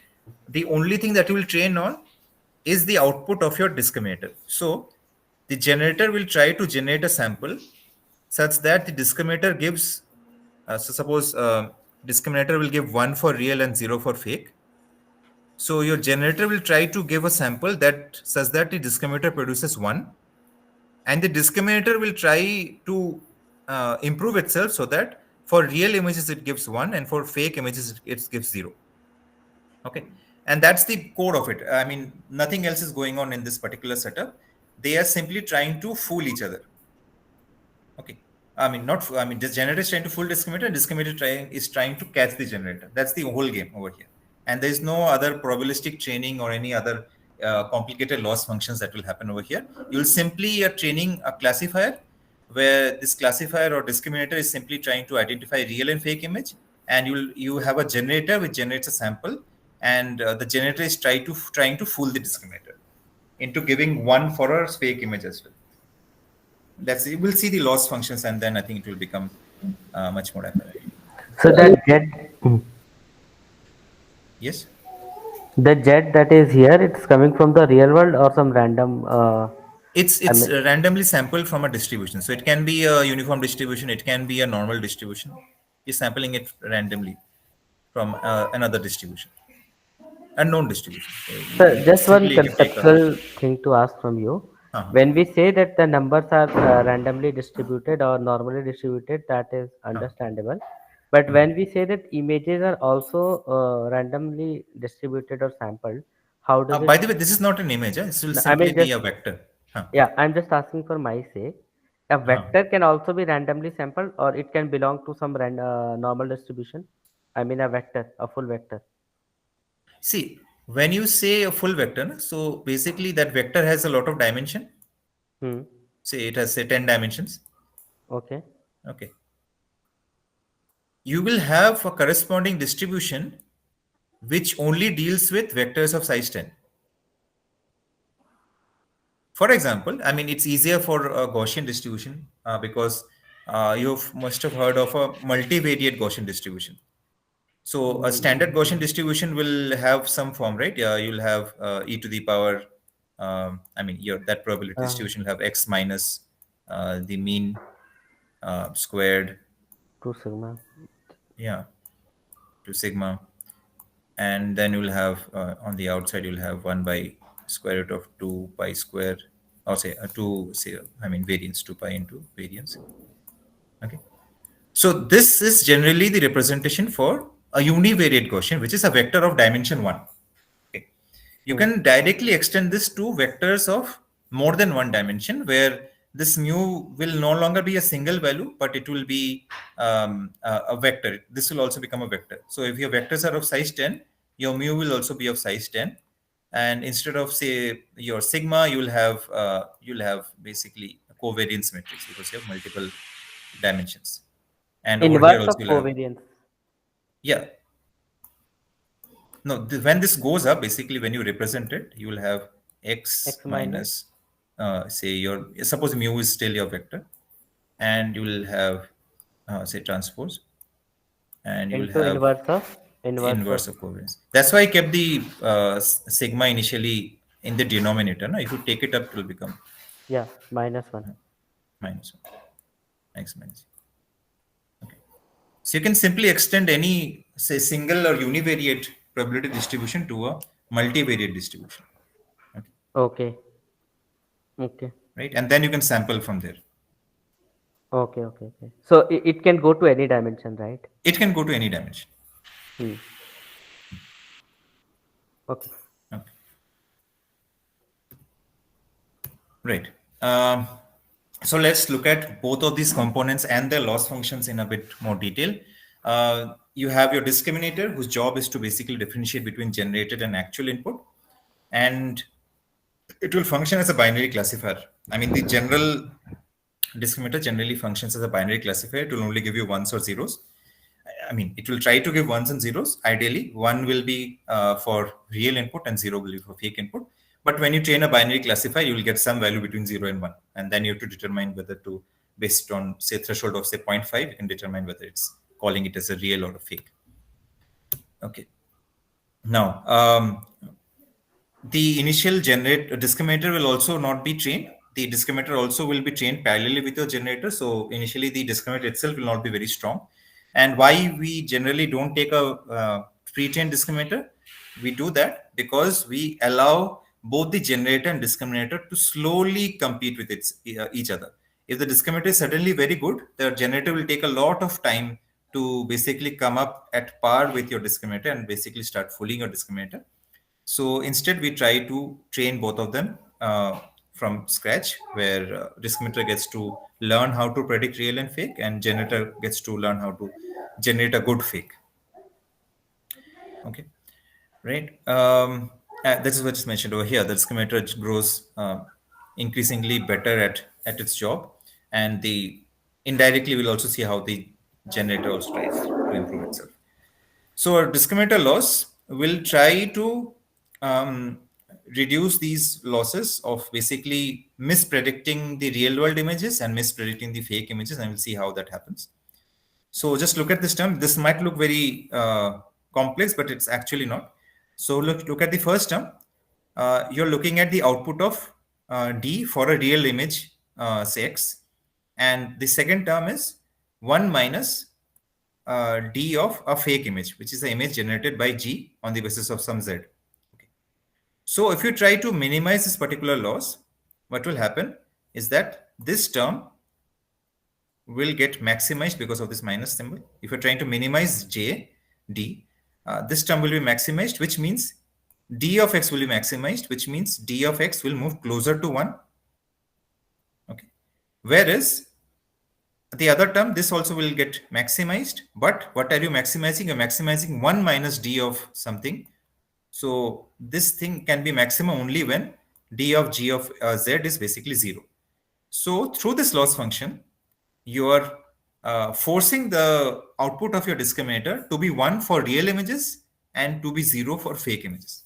Speaker 1: The only thing that you will train on is the output of your discriminator. So the generator will try to generate a sample such that the discriminator gives, so suppose discriminator will give 1 for real and 0 for fake. So your generator will try to give a sample that such that the discriminator produces 1, and the discriminator will try to improve itself so that for real images it gives 1 and for fake images it gives 0. Okay, and that's the core of it. I mean, nothing else is going on in this particular setup. They are simply trying to fool each other. Okay, I mean, not. I mean, the generator is trying to fool discriminator, and discriminator is trying to catch the generator. That's the whole game over here. And there is no other probabilistic training or any other complicated loss functions that will happen over here. You'll simply training a classifier where this classifier or discriminator is simply trying to identify real and fake image, and you have a generator which generates a sample, and the generator is trying to fool the discriminator into giving 1 for a fake image as well. That's it. We'll see the loss functions, and then I think it will become much more apparent.
Speaker 6: So that jet,
Speaker 1: Yes.
Speaker 6: the jet that is here, it's coming from the real world or some random.
Speaker 1: It's randomly sampled from a distribution. So it can be a uniform distribution. It can be a normal distribution. You're sampling it randomly from another distribution, unknown distribution.
Speaker 6: So just one
Speaker 1: Simply you can take a-
Speaker 6: conceptual thing to ask from you.
Speaker 1: Uh-huh.
Speaker 6: When we say that the numbers are randomly distributed or normally distributed, that is understandable. But when we say that images are also randomly distributed or sampled, how does
Speaker 1: By
Speaker 6: it?
Speaker 1: the way, this is not an image. It will
Speaker 6: No, I
Speaker 1: simply
Speaker 6: mean
Speaker 1: be
Speaker 6: just-
Speaker 1: a vector. Huh.
Speaker 6: Yeah, I'm just asking for my sake. A vector can also be randomly sampled, or it can belong to some normal distribution. I mean a vector, a full vector.
Speaker 1: See, when you say a full vector, so basically that vector has a lot of dimension.
Speaker 6: Hmm.
Speaker 1: Say it has, say, 10 dimensions.
Speaker 6: Okay.
Speaker 1: Okay. You will have a corresponding distribution which only deals with vectors of size 10. For example, I mean, it's easier for a Gaussian distribution because you must have heard of a multivariate Gaussian distribution. So a standard Gaussian distribution will have some form, right? You'll have e to the power. I mean, that probability distribution will have x minus the mean squared.
Speaker 6: 2 sigma.
Speaker 1: Yeah, 2 sigma, and then you'll have on the outside you'll have 1 by square root of 2 pi square, or say 2, say, I mean, variance 2 pi into variance. Okay, so this is generally the representation for a univariate Gaussian, which is a vector of dimension 1. Okay, you can directly extend this to vectors of more than 1 dimension, where this mu will no longer be a single value, but it will be a vector. This will also become a vector. So if your vectors are of size 10, your mu will also be of size 10. And instead of, say, your sigma, you'll have basically a covariance matrix because you have multiple dimensions. And over here
Speaker 6: Inverse of
Speaker 1: also you'll have,
Speaker 6: covariance.
Speaker 1: yeah. No, when this goes up, basically when you represent it, you will have x minus, say, suppose mu is still your vector, and you will have, say, transpose, and you will
Speaker 6: Into
Speaker 1: have
Speaker 6: inverse of
Speaker 1: covariance. That's why I kept the sigma initially in the denominator. No? If you take it up, it will become
Speaker 6: yeah, -1.
Speaker 1: minus 1, x minus. Okay. So you can simply extend any, say, single or univariate probability distribution to a multivariate distribution.
Speaker 6: Okay. Okay.
Speaker 1: Right, and then you can sample from there.
Speaker 6: Okay. Okay. Okay. So it can go to any dimension, right?
Speaker 1: It can go to any dimension.
Speaker 6: Hmm. Okay.
Speaker 1: Okay. Right. So let's look at both of these components and their loss functions in a bit more detail. You have your discriminator, whose job is to basically differentiate between generated and actual input, and it will function as a binary classifier. I mean, the general discriminator generally functions as a binary classifier. It will only give you ones or zeros. I mean, it will try to give ones and zeros. Ideally, 1 will be for real input and 0 will be for fake input. But when you train a binary classifier, you will get some value between 0 and 1. And then you have to determine whether to, based on, say, threshold of, say, 0.5, you can determine whether it's calling it as a real or a fake. Okay. Now, the initial discriminator will also not be trained. the discriminator also will be trained parallelly with your generator. So initially the discriminator itself will not be very strong. And why we generally don't take a pre-trained discriminator? We do that because we allow both the generator and discriminator to slowly compete with each other. If the discriminator is suddenly very good, the generator will take a lot of time to basically come up at par with your discriminator and basically start fooling your discriminator. So instead, we try to train both of them from scratch, where discriminator gets to learn how to predict real and fake, and generator gets to learn how to generate a good fake. Okay, right. This is what's mentioned over here. The discriminator grows increasingly better at its job, and the indirectly we'll also see how the generator also tries to improve itself. So our discriminator loss will try to reduce these losses of basically mispredicting the real world images and mispredicting the fake images, and we'll see how that happens. So just look at this term. This might look very complex, but it's actually not. So look at the first term. You're looking at the output of D for a real image, say X. And the second term is 1 minus D of a fake image, which is the image generated by G on the basis of some Z. Okay. So if you try to minimize this particular loss, what will happen is that this term will get maximized because of this minus symbol. If you're trying to minimize J, D, this term will be maximized, which means D of X will be maximized, which means D of X will move closer to 1. Okay. Whereas the other term, this also will get maximized, but what are you maximizing? You're maximizing 1 minus D of something. So this thing can be maximum only when D of G of Z is basically 0. So through this loss function, you are forcing the output of your discriminator to be 1 for real images and to be 0 for fake images.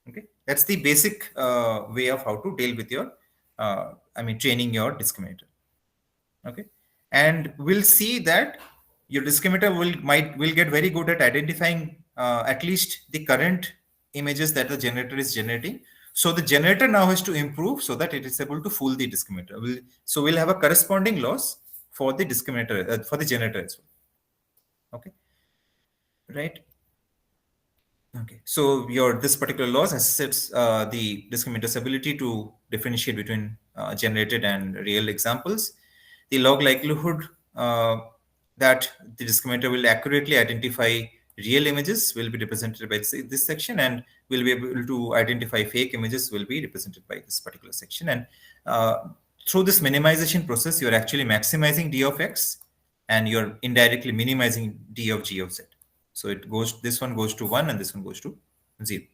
Speaker 1: Okay, that's the basic way of how to deal with your, training your discriminator. Okay, and we'll see that your discriminator will get very good at identifying at least the current images that the generator is generating. So the generator now has to improve so that it is able to fool the discriminator. So we'll have a corresponding loss for the discriminator, for the generator as well. Okay, right. Okay, so this particular loss assists the discriminator's ability to differentiate between generated and real examples. The log likelihood that the discriminator will accurately identify real images will be represented by this section, and will be able to identify fake images will be represented by this particular section. And through this minimization process, you're actually maximizing D of X, and you're indirectly minimizing D of G of Z. So this one goes to 1 and this one goes to 0.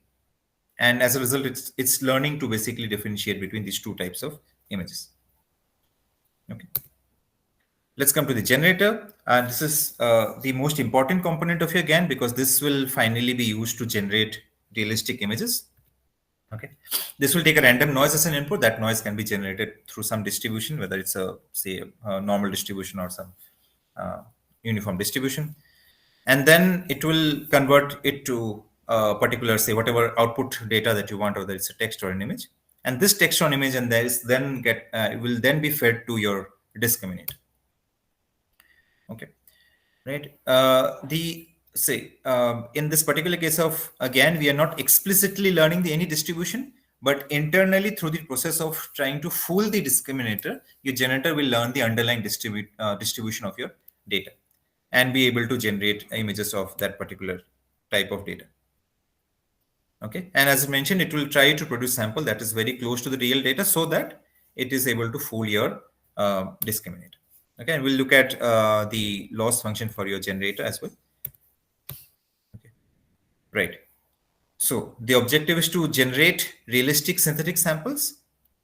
Speaker 1: And as a result, it's learning to basically differentiate between these two types of images. Okay. Let's come to the generator. This is the most important component of your GAN, because this will finally be used to generate realistic images. Okay. This will take a random noise as an input. That noise can be generated through some distribution, whether it's a normal distribution or some uniform distribution. And then it will convert it to a particular, say, whatever output data that you want, whether it's a text or an image. And this text or image, and will then be fed to your discriminator. Okay, right. In this particular case of, again, we are not explicitly learning any distribution, but internally through the process of trying to fool the discriminator, your generator will learn the underlying distribution of your data and be able to generate images of that particular type of data. Okay, and as I mentioned, it will try to produce sample that is very close to the real data so that it is able to fool your discriminator. Okay, and we'll look at the loss function for your generator as well. Okay, right. So the objective is to generate realistic synthetic samples.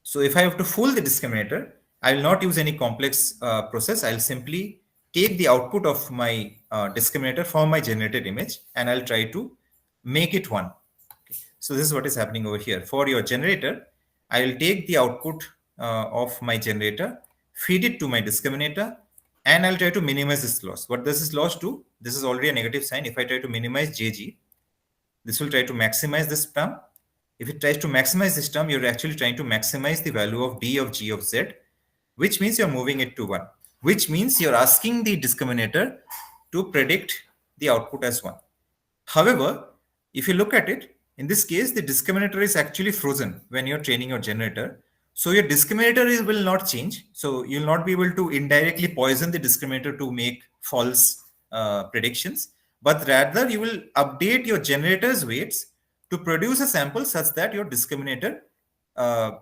Speaker 1: So if I have to fool the discriminator, I will not use any complex process. I'll simply take the output of my discriminator from my generated image, and I'll try to make it 1. Okay. So this is what is happening over here. For your generator, I will take the output of my generator, feed it to my discriminator, and I'll try to minimize this loss. What does this loss do? This is already a negative sign. If I try to minimize JG, this will try to maximize this term, If it tries to maximize this term, you're actually trying to maximize the value of d of g of z, which means you're moving it to 1, which means you're asking the discriminator to predict the output as 1. However, if you look at it, in this case, the discriminator is actually frozen when you're training your generator. So your discriminator will not change. So you'll not be able to indirectly poison the discriminator to make false predictions, but rather you will update your generator's weights to produce a sample such that your discriminator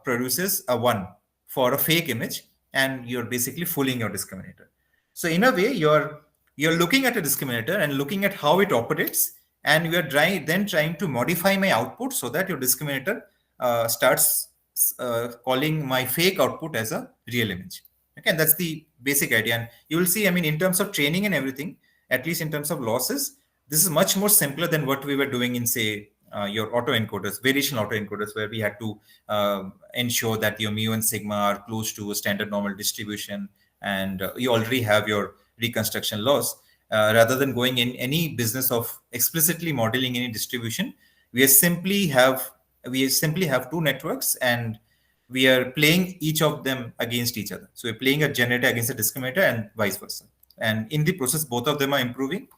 Speaker 1: produces a 1 for a fake image, and you're basically fooling your discriminator. So in a way, you're looking at a discriminator and looking at how it operates, and we are then trying to modify my output so that your discriminator starts calling my fake output as a real image. Okay, and that's the basic idea. And you will see, I mean, in terms of training and everything, at least in terms of losses, this is much more simpler than what we were doing in, say, your autoencoders, variational autoencoders, where we had to ensure that your mu and sigma are close to a standard normal distribution, and you already have your reconstruction loss. Rather than going in any business of explicitly modeling any distribution, we simply have two networks, and we are playing each of them against each other. So we're playing a generator against a discriminator and vice versa. And in the process, both of them are improving.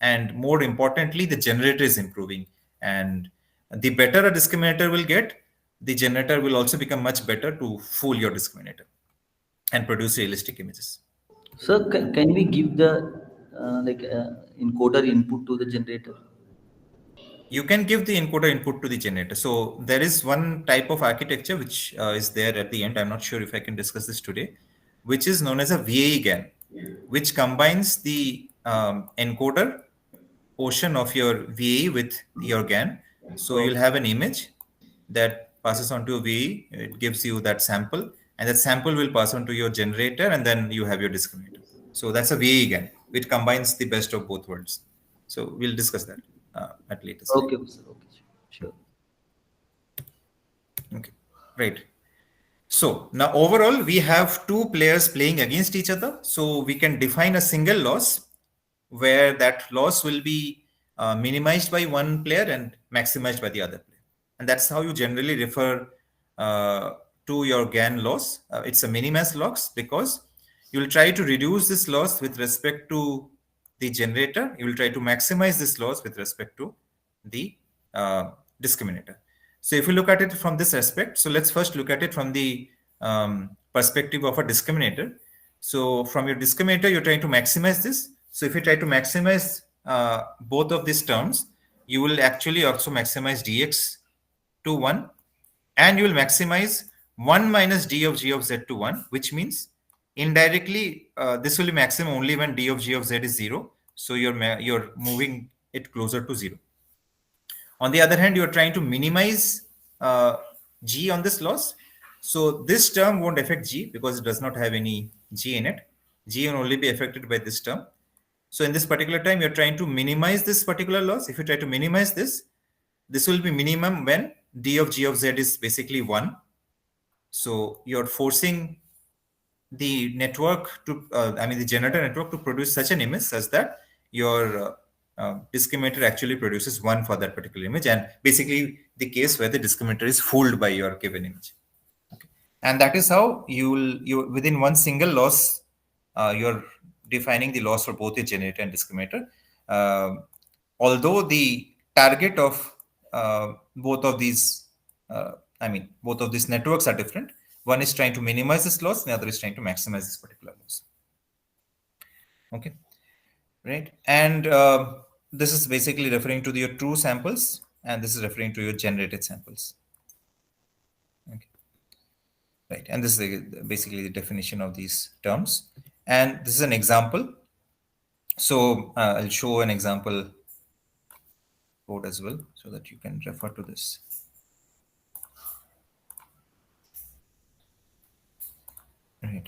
Speaker 1: And more importantly, the generator is improving. And the better a discriminator will get, the generator will also become much better to fool your discriminator and produce realistic images.
Speaker 3: Sir, can we give the encoder input to the generator?
Speaker 1: You can give the encoder input to the generator. So there is one type of architecture which is there at the end. I'm not sure if I can discuss this today, which is known as a VAE GAN, which combines the encoder portion of your VAE with your GAN. So you'll have an image that passes on to a VAE. It gives you that sample, and that sample will pass on to your generator, and then you have your discriminator. So that's a VAE GAN, which combines the best of both worlds. So we'll discuss that at later.
Speaker 3: Okay, sir. Okay, sure.
Speaker 1: Okay, right. So now overall, we have two players playing against each other. So we can define a single loss where that loss will be minimized by one player and maximized by the other player. And that's how you generally refer to your GAN loss. It's a minimax loss because you will try to reduce this loss with respect to the generator. You will try to maximize this loss with respect to the discriminator. So if you look at it from this aspect, so let's first look at it from the perspective of a discriminator. So from your discriminator, you're trying to maximize this. So if you try to maximize both of these terms, you will actually also maximize dx to 1, and you will maximize 1 minus d of g of z to 1, which means indirectly this will be maximum only when d of g of z is 0. So you're moving it closer to 0. On the other hand, you're trying to minimize g on this loss. So this term won't affect g because it does not have any g in it. G will only be affected by this term. So in this particular time, you're trying to minimize this particular loss. If you try to minimize this, this will be minimum when d of g of z is basically 1. So you're forcing the network to, the generator network to produce such an image such that your discriminator actually produces 1 for that particular image, and basically the case where the discriminator is fooled by your given image. Okay. And that is how you within one single loss, you're defining the loss for both the generator and discriminator. Although the target of both of these networks are different. One is trying to minimize this loss, the other is trying to maximize this particular loss. Okay, right. And this is basically referring to your true samples, and this is referring to your generated samples. Okay, right. And this is basically the definition of these terms. And this is an example. So I'll show an example code as well so that you can refer to this. Right.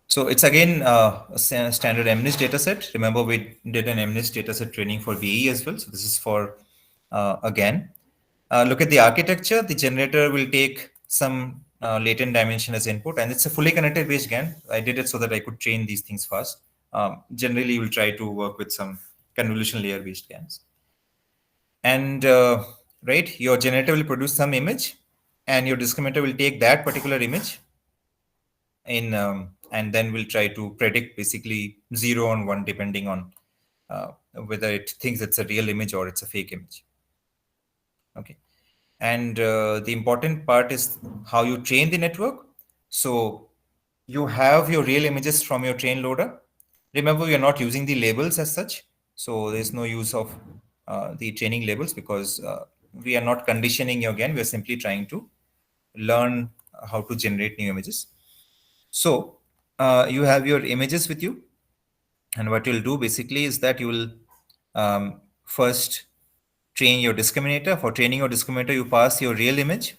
Speaker 1: So it's again a standard MNIST dataset. Remember, we did an MNIST dataset training for VE as well. So this is for again. Look at the architecture. The generator will take some latent dimension as input, and it's a fully connected based GAN. I did it so that I could train these things fast. Generally, you will try to work with some convolution layer based GANs. And right? Your generator will produce some image, and your discriminator will take that particular image and then we'll try to predict basically 0 or 1 depending on whether it thinks it's a real image or it's a fake image. Okay. And the important part is how you train the network. So you have your real images from your train loader. Remember, we are not using the labels as such. So there's no use of the training labels because we are not conditioning you again. We are simply trying to learn how to generate new images. So you have your images with you. And what you'll do basically is that you will first train your discriminator. For training your discriminator, you pass your real image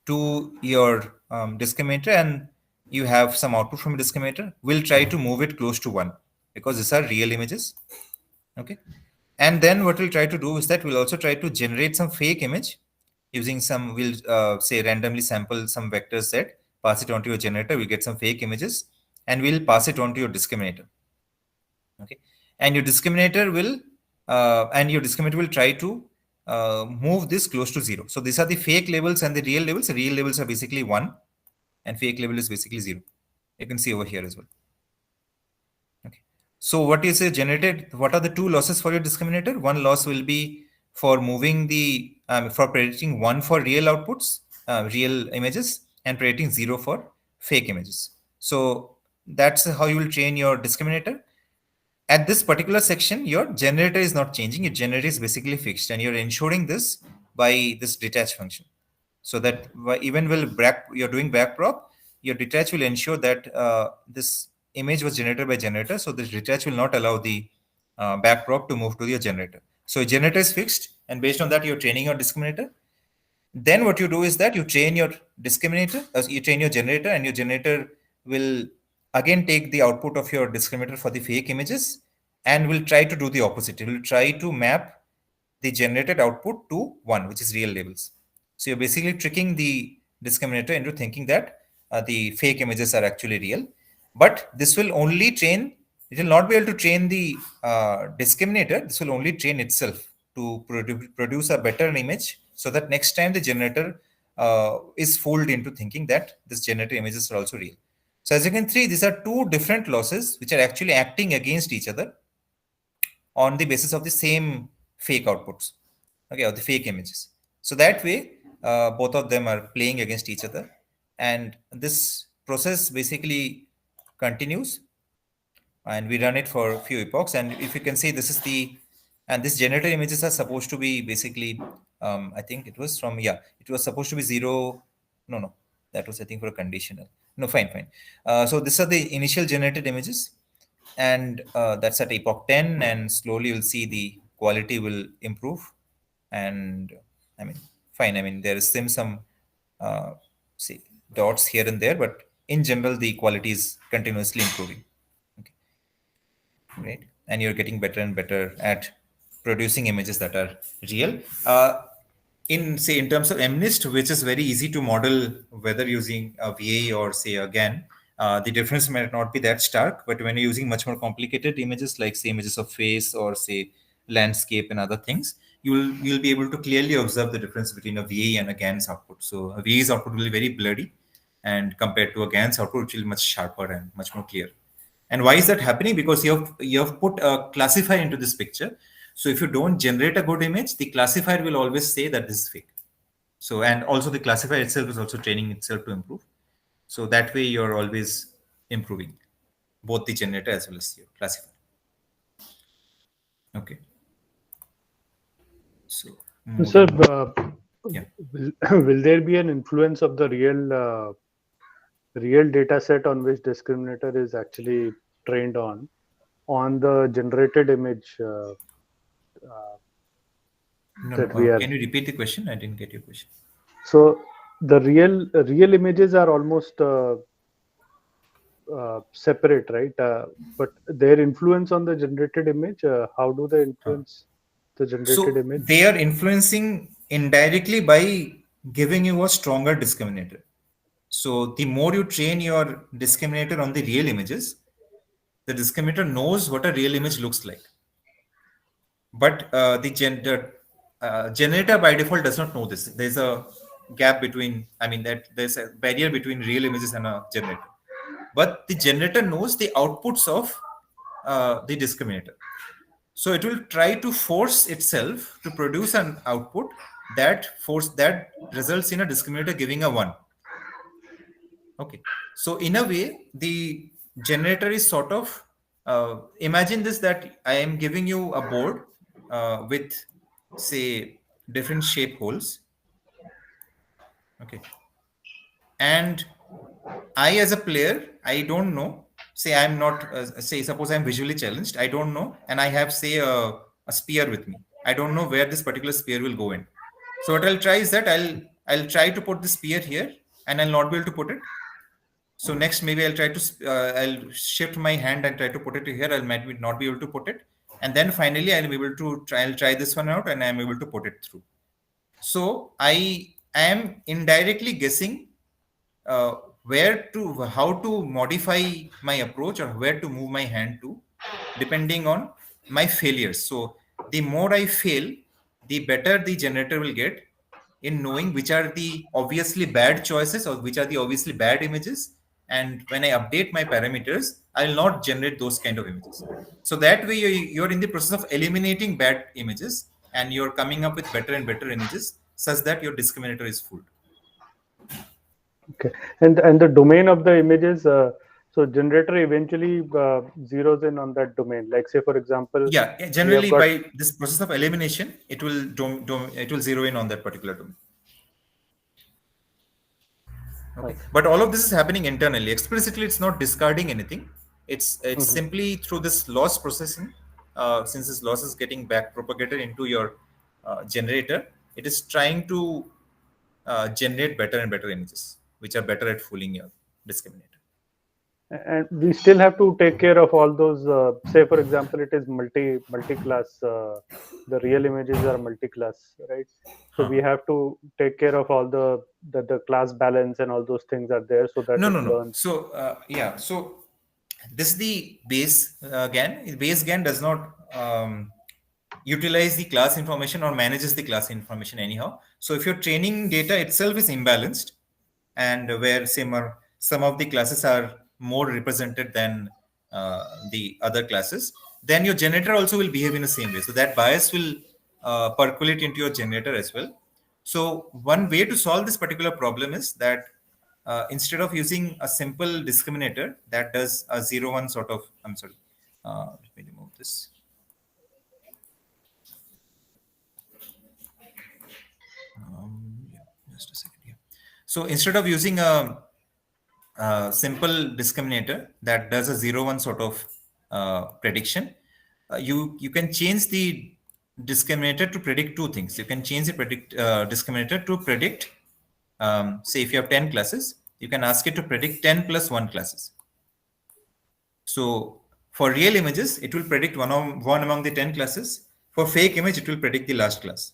Speaker 1: to your discriminator and you have some output from a discriminator. We'll try to move it close to 1 because these are real images. Okay. And then what we'll try to do is that we'll also try to generate some fake image using some, we'll say randomly sample some vector set, pass it onto your generator, we'll get some fake images and we'll pass it on to your discriminator. Okay. And your discriminator will try to move this close to 0. So these are the fake labels and the real labels. The real labels are basically 1 and fake label is basically 0. You can see over here as well. Okay. So what is generated? What are the 2 losses for your discriminator? One loss will be for moving the, for predicting 1 for real outputs, real images, and predicting 0 for fake images. So that's how you will train your discriminator. At this particular section, your generator is not changing. Your generator is basically fixed, and you're ensuring this by this detach function. So that even while you're doing backprop, your detach will ensure that this image was generated by generator. So the detach will not allow the backprop to move to your generator. So your generator is fixed, and based on that, you're training your discriminator. Then what you do is that you train your discriminator, you train your generator, and your generator will again take the output of your discriminator for the fake images and will try to do the opposite. It will try to map the generated output to 1, which is real labels. So you're basically tricking the discriminator into thinking that the fake images are actually real. But this will only train, it will not be able to train the discriminator. This will only train itself to produce a better image so that next time the generator is fooled into thinking that this generated images are also real. So as you can see, these are 2 different losses which are actually acting against each other on the basis of the same fake outputs, okay, or the fake images. So that way, both of them are playing against each other. And this process basically continues and we run it for a few epochs. And if you can see, this is and this generated images are supposed to be basically, I think it was from, it was supposed to be 0. No, that was, I think, for a conditional. No, fine. So these are the initial generated images. And that's at epoch 10, and slowly you'll see the quality will improve. And I mean, fine. I mean, there is some see dots here and there, but in general, the quality is continuously improving. Okay. Right. And you're getting better and better at producing images that are real. In terms of MNIST, which is very easy to model, whether using a VAE or say a GAN, the difference might not be that stark. But when you're using much more complicated images, like say images of face or say landscape and other things, you'll be able to clearly observe the difference between a VAE and a GAN's output. So a VAE's output will be very blurry, and compared to a GAN's output, which will be much sharper and much more clear. And why is that happening? Because you have put a classifier into this picture. So if you don't generate a good image, the classifier will always say that this is fake. So, and also the classifier itself is also training itself to improve. So that way you're always improving both the generator as well as your classifier. Okay. So,
Speaker 5: sir,
Speaker 1: yeah.
Speaker 5: will there be an influence of the real data set on which discriminator is actually trained on the generated image that we are?
Speaker 1: Can you repeat the question? I didn't get your question.
Speaker 5: So the real images are almost separate, right? But their influence on the generated image, how do they influence the generated image?
Speaker 1: They are influencing indirectly by giving you a stronger discriminator. So the more you train your discriminator on the real images, the discriminator knows what a real image looks like. But the gender, generator by default does not know this. There's a gap between, I mean, that there's a barrier between real images and a generator. But the generator knows the outputs of the discriminator. So it will try to force itself to produce an output that results in a discriminator giving a 1. Okay. So in a way, the generator is sort of, imagine this, that I am giving you a board with, say, different shape holes. Okay. And I, as a player, I don't know. Say I'm not, say, suppose I'm visually challenged. I don't know. And I have, say, a spear with me. I don't know where this particular spear will go in. So what I'll try is that I'll try to put the spear here, and I'll not be able to put it. So next, maybe I'll try to, I'll shift my hand and try to put it here. I might not be able to put it. And then finally, I'll be able to I'll try this one out, and I'm able to put it through. So I am indirectly guessing how to modify my approach or where to move my hand to, depending on my failures. So the more I fail, the better the generator will get in knowing which are the obviously bad choices or which are the obviously bad images. And when I update my parameters, I'll not generate those kind of images. So that way you're in the process of eliminating bad images, and you're coming up with better and better images such that your discriminator is fooled.
Speaker 5: Okay, and the domain of the images, so generator eventually zeroes in on that domain. Like, say for example,
Speaker 1: yeah, generally by this process of elimination, it will zero in on that particular domain. Okay. But all of this is happening internally. Explicitly, it's not discarding anything. It's simply through this loss processing. Since this loss is getting back propagated into your generator, it is trying to generate better and better images, which are better at fooling your discriminator.
Speaker 5: And we still have to take care of all those. Say, for example, it is multi-class. The real images are multi-class, right? So we have to take care of all the class balance and all those things are there, so that
Speaker 1: No.
Speaker 5: learns.
Speaker 1: So so this is the base GAN. Base GAN does not utilize the class information or manages the class information anyhow. So if your training data itself is imbalanced, and where some of the classes are more represented than the other classes, then your generator also will behave in the same way. So that bias will percolate into your generator as well. So one way to solve this particular problem is that instead of using a simple discriminator that does a 0-1 sort of, I'm sorry, let me remove this. Just a second here. So instead of using a simple discriminator that does a 0-1 sort of prediction, you can change the discriminator to predict two things. You can change the discriminator to predict, say if you have 10 classes, you can ask it to predict 10 plus 1 classes. So for real images, it will predict one among the 10 classes. For fake image, it will predict the last class.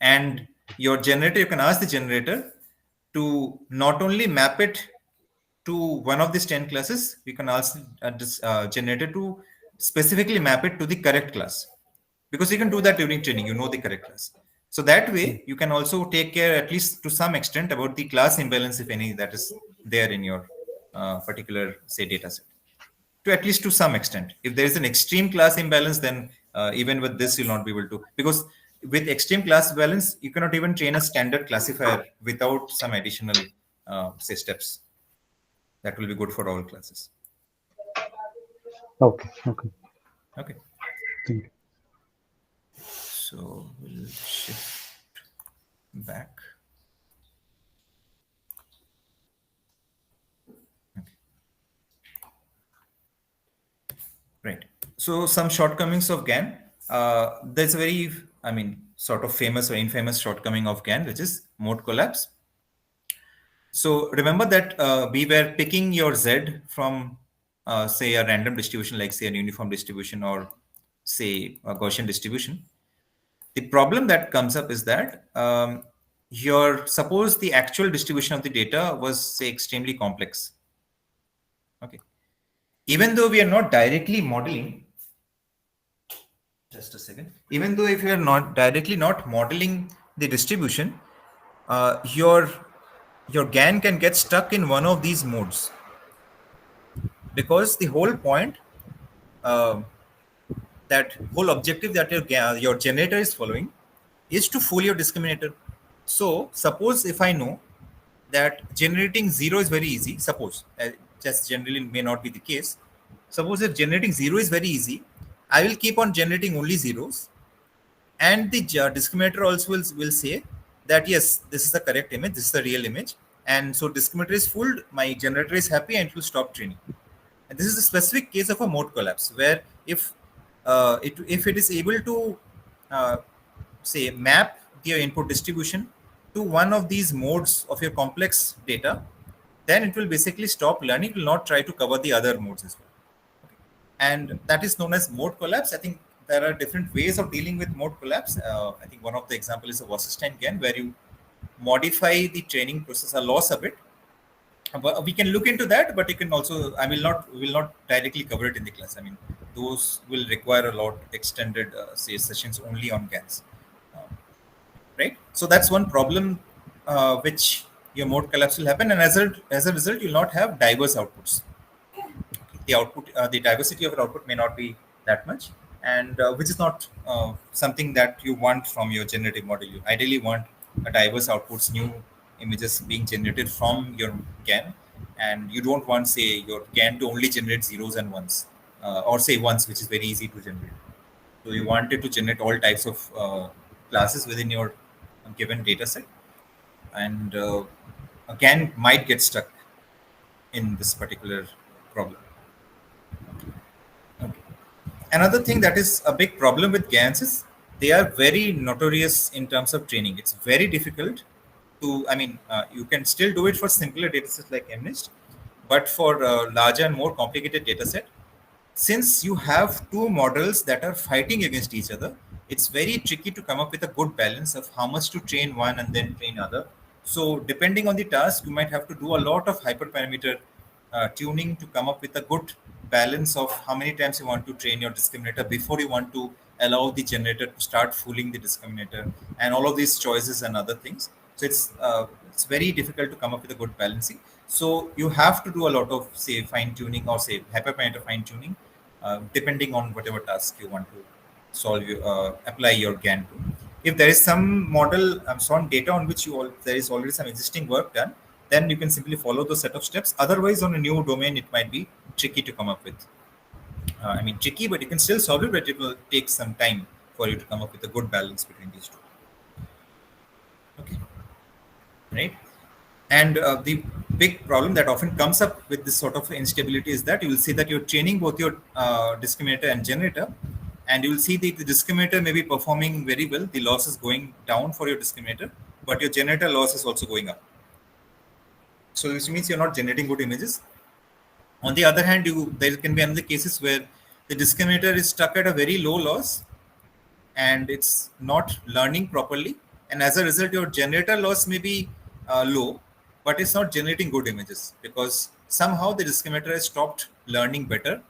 Speaker 1: And your generator, you can ask the generator to not only map it to one of these 10 classes, we can ask this generator to specifically map it to the correct class, because you can do that during training, you know the correct class. So that way you can also take care, at least to some extent, about the class imbalance, if any, that is there in your particular, say, data set. To at least to some extent. If there is an extreme class imbalance, then even with this, you'll not be able to, because with extreme class balance, you cannot even train a standard classifier without some additional, say, steps. That will be good for all classes.
Speaker 5: Okay.
Speaker 1: Okay.
Speaker 5: Thank you.
Speaker 1: So we'll shift back. Okay. Right. So some shortcomings of GAN. There's a very, sort of famous or infamous shortcoming of GAN, which is mode collapse. So remember that we were picking your Z from, say, a random distribution, like say a uniform distribution or say a Gaussian distribution. The problem that comes up is that suppose the actual distribution of the data was, say, extremely complex. Okay. Even though we are not directly modeling Just a second. Even though if you are not directly not modeling the distribution, your GAN can get stuck in one of these modes, because the whole point, uh, that whole objective that your generator is following is to fool your discriminator. So suppose if I know that generating zero is very easy, suppose, just generally may not be the case. Suppose if generating zero is very easy, I will keep on generating only zeros, and the discriminator also will say that yes, this is the correct image, this is the real image, and so discriminator is fooled, my generator is happy, and it will stop training. And this is a specific case of a mode collapse, where if if it is able to uh, say map your input distribution to one of these modes of your complex data, then it will basically stop learning, it will not try to cover the other modes as well. And that is known as mode collapse. I think there are different ways of dealing with mode collapse. I think one of the example is a Wasserstein GAN, where you modify the training processor loss a bit. But we can look into that, but you can also, we will not directly cover it in the class. I mean, those will require a lot extended say sessions only on GANs, right? So that's one problem which your mode collapse will happen, and as a result, you'll not have diverse outputs. The output, the diversity of your output may not be that much, and which is not something that you want from your generative model. You ideally want a diverse outputs, new images being generated from your GAN, and you don't want, say, your GAN to only generate zeros and ones, or say ones, which is very easy to generate. So you want it to generate all types of classes within your given data set, and GAN might get stuck in this particular problem. Okay. Another thing that is a big problem with GANs is they are very notorious in terms of training. It's very difficult to, you can still do it for simpler datasets like MNIST, but for larger and more complicated dataset, since you have two models that are fighting against each other, it's very tricky to come up with a good balance of how much to train one and then train other. So depending on the task, you might have to do a lot of hyperparameter tuning to come up with a good balance of how many times you want to train your discriminator before you want to allow the generator to start fooling the discriminator, and all of these choices and other things. So it's very difficult to come up with a good balancing. So you have to do a lot of, say, fine tuning, or say hyperparameter fine tuning, depending on whatever task you want to solve, apply your GAN to. If there is some model, some data on which there is already some existing work done, then you can simply follow those set of steps. Otherwise, on a new domain, it might be tricky to come up with. Tricky, but you can still solve it, but it will take some time for you to come up with a good balance between these two. Okay, right? And the big problem that often comes up with this sort of instability is that you will see that you're training both your discriminator and generator, and you will see the discriminator may be performing very well, the loss is going down for your discriminator, but your generator loss is also going up. So this means you're not generating good images. On the other hand, there can be another cases where the discriminator is stuck at a very low loss and it's not learning properly, and as a result, your generator loss may be low, but it's not generating good images because somehow the discriminator has stopped learning better,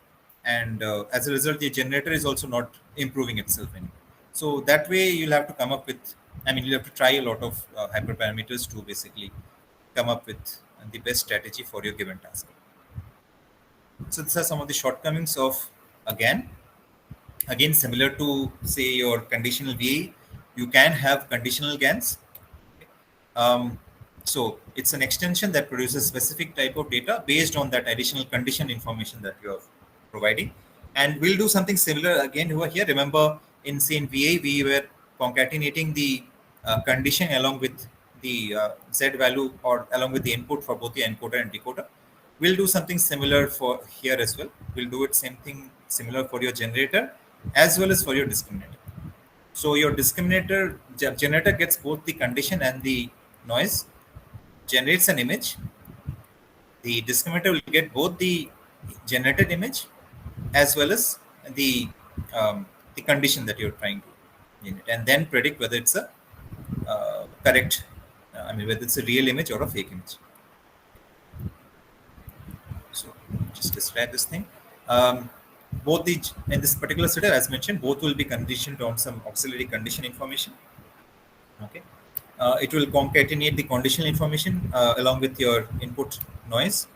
Speaker 1: and as a result, the generator is also not improving itself anymore. So that way, you'll have to come up with, you'll have to try a lot of hyperparameters to basically come up with the best strategy for your given task. So these are some of the shortcomings of a GAN. Again, similar to, say, your conditional VA, you can have conditional GANs. So it's an extension that produces specific type of data based on that additional condition information that you are providing. And we'll do something similar again over here. Remember, in VA, we were concatenating the condition along with the Z value, or along with the input for both the encoder and decoder. We'll do something similar for here as well. We'll do it same thing similar for your generator as well as for your discriminator. So your discriminator generator gets both the condition and the noise, generates an image. The discriminator will get both the generated image as well as the condition that you're trying to generate, and then predict whether it's a correct, whether it's a real image or a fake image. So just describe this thing. both in this particular setup, as mentioned, both will be conditioned on some auxiliary condition information. Okay, it will concatenate the conditional information along with your input noise,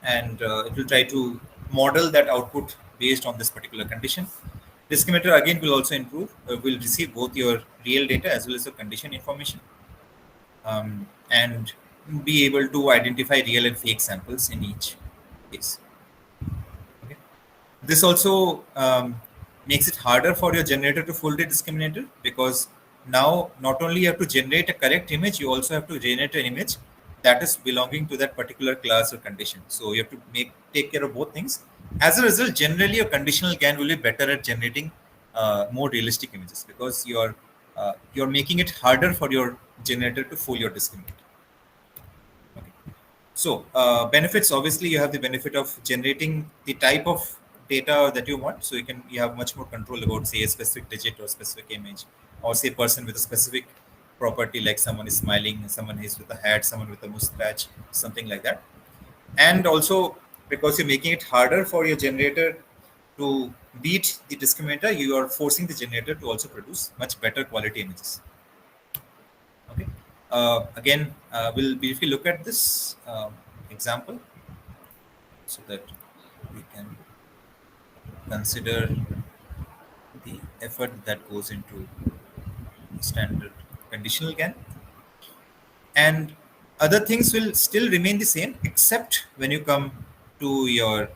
Speaker 1: and it will try to model that output based on this particular condition. Discriminator again will also improve, will receive both your real data as well as your condition information, and be able to identify real and fake samples in each case. Okay. This also makes it harder for your generator to fool the discriminator, because now not only you have to generate a correct image, you also have to generate an image that is belonging to that particular class or condition. So you have to take care of both things. As a result, generally your conditional GAN will be better at generating more realistic images, because you're making it harder for your generator to fool your discriminator. Okay. So benefits, obviously you have the benefit of generating the type of data that you want. So you have much more control about, say, a specific digit or specific image, or say a person with a specific property, like someone is smiling, someone is with a hat, someone with a mustache, something like that. And also, because you're making it harder for your generator to beat the discriminator, you are forcing the generator to also produce much better quality images. Okay. Again, we'll briefly look at this example so that we can consider the effort that goes into standard conditional GAN. And other things will still remain the same, except when you come to your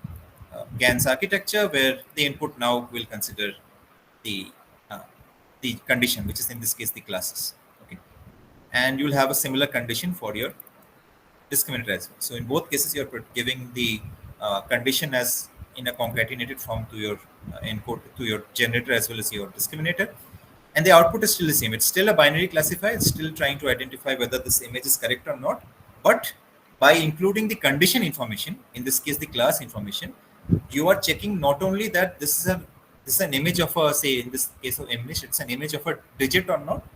Speaker 1: GAN's architecture, where the input now will consider the condition, which is in this case the classes. Okay, and you'll have a similar condition for your discriminator as well. So in both cases, you're giving the condition as in a concatenated form to your encode, to your generator as well as your discriminator, and the output is still the same. It's still a binary classifier. It's still trying to identify whether this image is correct or not. But by including the condition information, in this case the class information, you are checking not only that this is an image of a, say in this case of image, it's an image of a digit or not.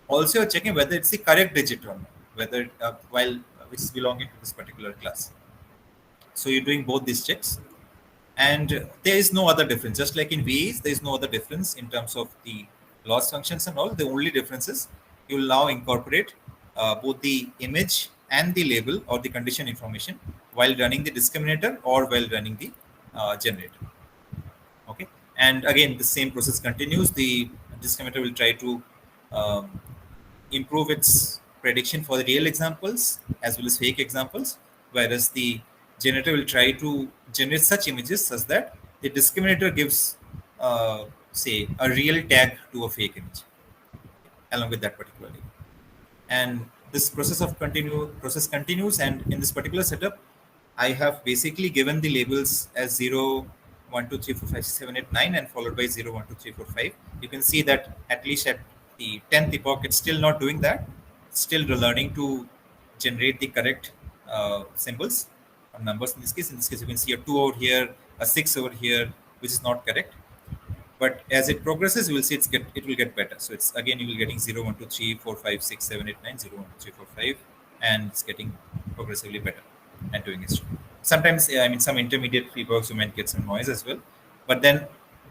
Speaker 1: Also, you're checking whether it's the correct digit or not, whether which is belonging to this particular class. So you're doing both these checks, and there is no other difference. Just like in VAs, there is no other difference in terms of the loss functions and all. The only difference is you will now incorporate both the image and the label or the condition information while running the discriminator or while running the generator. Okay, and again the same process continues. The discriminator will try to improve its prediction for the real examples as well as fake examples, whereas the generator will try to generate such images such that the discriminator gives say a real tag to a fake image along with that particular label. And this process continues, and in this particular setup I have basically given the labels as 0, 1, 2, 3, 4, 5, 6, 7, 8, 9 and followed by 0, 1, 2, 3, 4, 5. You can see that at least at the 10th epoch it's still not doing that. It's still learning to generate the correct symbols or numbers. In this case you can see a 2 over here, a 6 over here, which is not correct. But as it progresses, you will see it will get better. So it's again you will getting 0, 1, 2, 3, 4, 5, 6, 7, 8, 9, 0, 1, 2, 3, 4, 5, and it's getting progressively better and doing its job. Sometimes some intermediate feedbacks you might get some noise as well, but then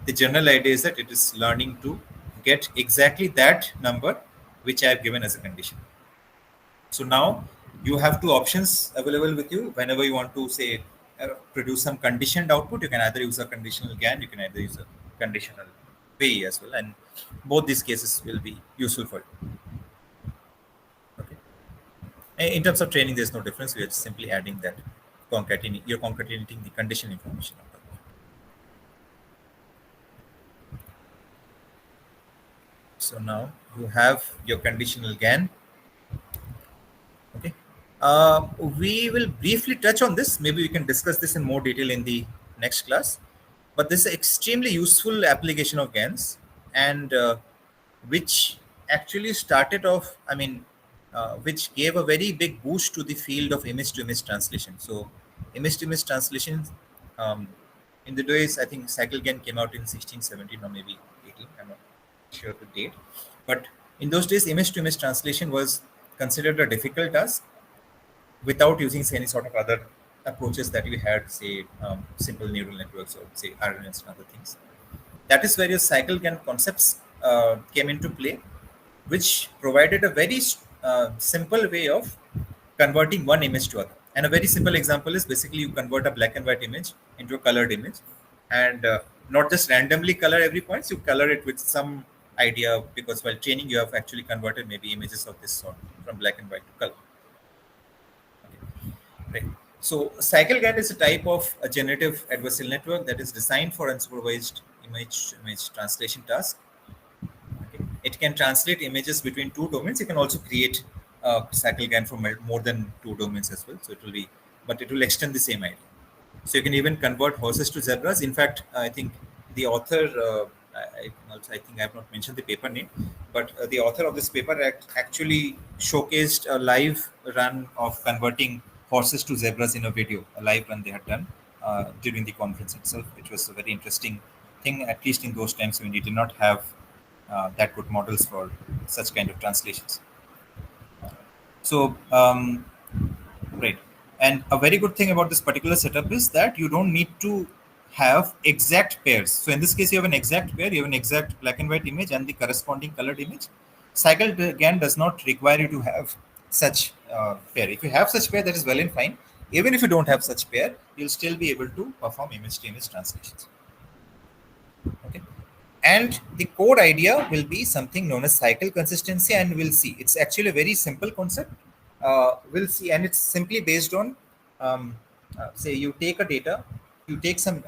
Speaker 1: the general idea is that it is learning to get exactly that number which I have given as a condition. So now you have two options available with you. Whenever you want to say produce some conditioned output, you can either use a conditional GAN, you can either use a conditional PAE as well, and both these cases will be useful for you. Okay. In terms of training, there's no difference. We are simply adding that you're concatenating the condition information. So now you have your conditional GAN. Okay. We will briefly touch on this. Maybe we can discuss this in more detail in the next class. But this is an extremely useful application of GANs, and which actually started off, which gave a very big boost to the field of image-to-image translation. So image-to-image translation, in the days, I think Cycle GAN came out in 16, 17 or maybe 18, I'm not sure the date. But in those days, image-to-image translation was considered a difficult task without using any sort of other approaches that we had, say, simple neural networks or say RNNs and other things. That is where your cycle GAN concepts came into play, which provided a very simple way of converting one image to other. And a very simple example is basically you convert a black and white image into a colored image, and not just randomly color every point, you color it with some idea, because while training you have actually converted maybe images of this sort from black and white to color. Right. So CycleGAN is a type of a generative adversarial network that is designed for unsupervised image translation task. Okay. It can translate images between two domains. It can also create CycleGAN from more than two domains as well. So it will extend the same idea. So you can even convert horses to zebras. In fact, I think the author, I think I have not mentioned the paper name, but the author of this paper actually showcased a live run of converting horses to zebras in a video, a live run they had done during the conference itself, which was a very interesting thing, at least in those times when you did not have that good models for such kind of translations. So, right. And a very good thing about this particular setup is that you don't need to have exact pairs. So in this case, you have an exact pair, you have an exact black and white image and the corresponding colored image. CycleGAN does not require you to have such pair. If you have such pair, that is well and fine. Even if you don't have such pair, you'll still be able to perform image-to-image translations. Okay. And the core idea will be something known as cycle consistency, and we'll see. It's actually a very simple concept. We'll see, and it's simply based on, say you take a data, you take some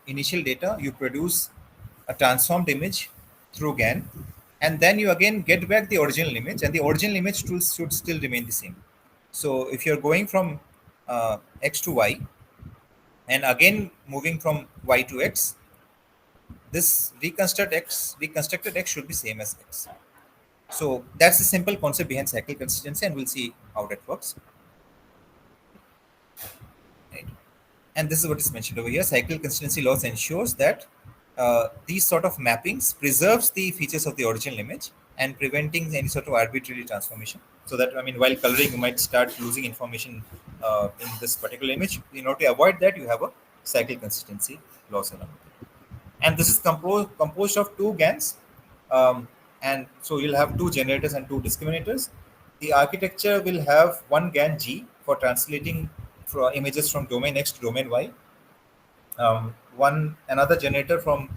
Speaker 1: initial data, you produce a transformed image through GAN, and then you again get back the original image, and the original image should still remain the same. So if you're going from X to Y, and again moving from Y to X, this reconstructed X should be same as X. So that's the simple concept behind cycle consistency, and we'll see how that works. Right. And this is what is mentioned over here. Cycle consistency loss ensures that these sort of mappings preserves the features of the original image and preventing any sort of arbitrary transformation. So that, I mean, while coloring, you might start losing information in this particular image. In order to avoid that, you have a cycle consistency loss around it. And this is composed of two GANs. And so you'll have two generators and two discriminators. The architecture will have one GAN G for translating images from domain X to domain Y. Another generator from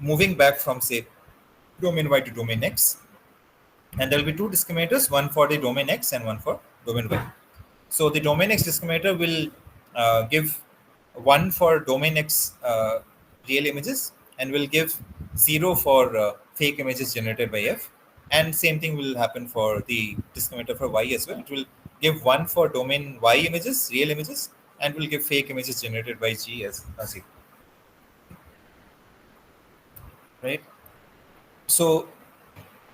Speaker 1: moving back from, say, domain Y to domain X. And there will be two discriminators, one for the domain X and one for domain Y. So the domain X discriminator will give one for domain X real images, and will give 0 for fake images generated by F. And same thing will happen for the discriminator for Y as well. It will give 1 for domain Y images, real images, and will give fake images generated by G as a 0. Right? So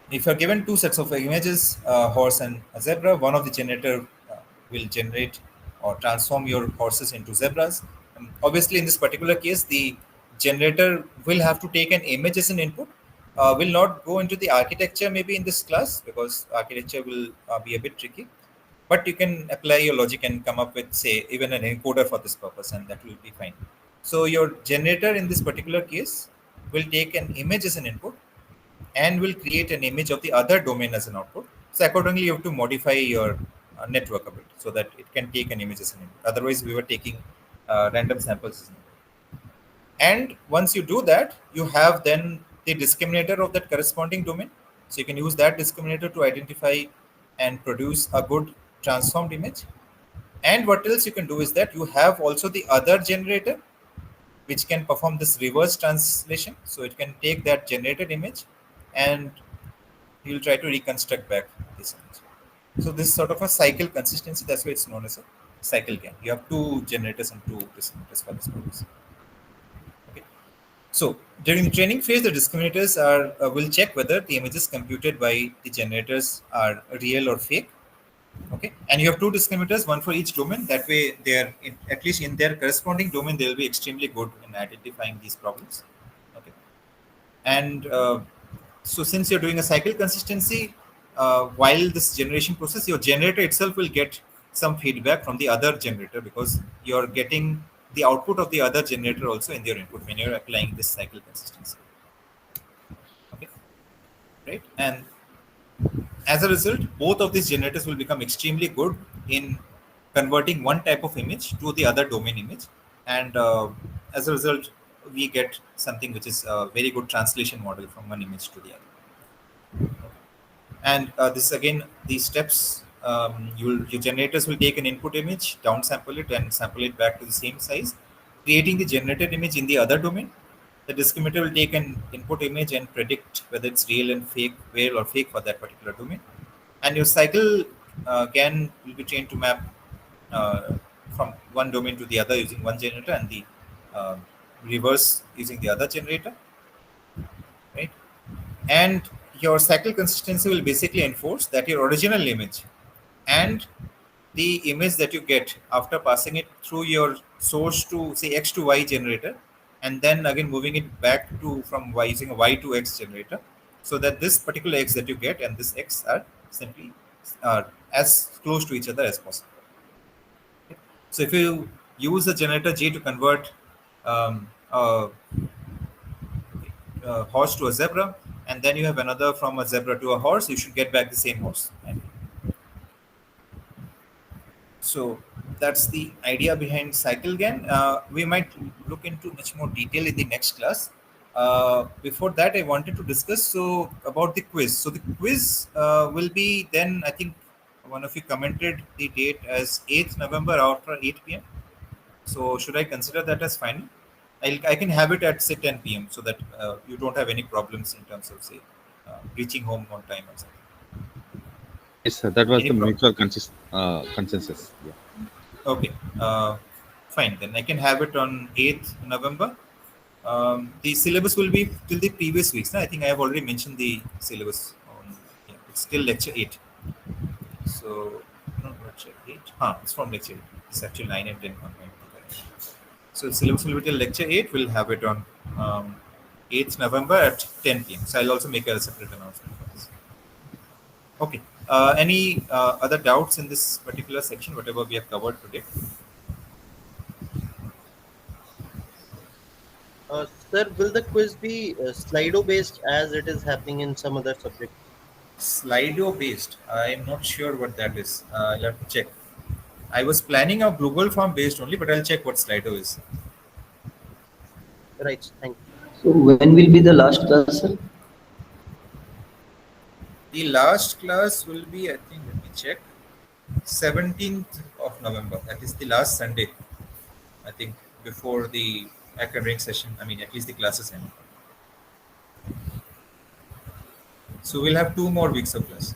Speaker 1: if you're given two sets of images, a horse and a zebra, one of the generator will generate or transform your horses into zebras. Obviously, in this particular case, the generator will have to take an image as an input. Will not go into the architecture maybe in this class, because architecture will be a bit tricky. But you can apply your logic and come up with, say, even an encoder for this purpose, and that will be fine. So your generator in this particular case will take an image as an input and will create an image of the other domain as an output. So accordingly, you have to modify your network a bit so that it can take an image as an input. Otherwise, we were taking random samples as an input. And once you do that, you have then the discriminator of that corresponding domain. So you can use that discriminator to identify and produce a good transformed image. And what else you can do is that you have also the other generator, which can perform this reverse translation. So it can take that generated image and you'll try to reconstruct back this image. So this is sort of a cycle consistency. That's why it's known as a cycle GAN. You have two generators and two discriminators for this purpose. Okay. So during the training phase, the discriminators will check whether the images computed by the generators are real or fake. Okay, and you have two discriminators, one for each domain. That way, they are at least in their corresponding domain, they will be extremely good in identifying these problems. Okay, and so since you're doing a cycle consistency, while this generation process, your generator itself will get some feedback from the other generator, because you're getting the output of the other generator also in your input when you're applying this cycle consistency. Okay, right? And as a result, both of these generators will become extremely good in converting one type of image to the other domain image, and as a result, we get something which is a very good translation model from one image to the other. And this again, these steps, your generators will take an input image, downsample it, and sample it back to the same size, creating the generated image in the other domain. The discriminator will take an input image and predict whether it's real or fake for that particular domain. And your cycle GAN will be trained to map from one domain to the other using one generator, and the reverse using the other generator, right? And your cycle consistency will basically enforce that your original image and the image that you get after passing it through your source to say X to Y generator, and then again moving it back to from Y using a Y to X generator, so that this particular X that you get and this X are simply as close to each other as possible. Okay. So if you use the generator J to convert a horse to a zebra, and then you have another from a zebra to a horse, you should get back the same horse. Right? So that's the idea behind cycle GAN. We might look into much more detail in the next class. Before that, I wanted to discuss about the quiz. So the quiz will be then, I think one of you commented the date as 8th November after 8 p.m. So should I consider that as final? I can have it at say 10 p.m. so that you don't have any problems in terms of say reaching home on time or something.
Speaker 7: Yes, sir. That was
Speaker 1: Any
Speaker 7: the
Speaker 1: problem?
Speaker 7: mutual consensus. Yeah.
Speaker 1: Okay, fine. Then I can have it on 8th November. The syllabus will be till the previous weeks. I think I have already mentioned the syllabus. It's still lecture 8. So, no, lecture 8. It's from lecture 8. It's actually 9 and 10 combined. So, the syllabus will be till lecture 8. We'll have it on 8th November at 10 p.m. So, I'll also make a separate announcement for this. Okay. Any other doubts in this particular section, whatever we have covered today?
Speaker 8: Sir, will the quiz be Slido based as it is happening in some other subject?
Speaker 1: Slido based. I'm not sure what that is. I'll have to check. I was planning a Google form based only, but I'll check what Slido is.
Speaker 8: Right. Thank you.
Speaker 3: So when will be the last class, sir?
Speaker 1: The last class will be, I think, let me check, 17th of November. That is the last Sunday, I think, before the academic session. I mean, at least the classes end. So we'll have 2 more weeks of class.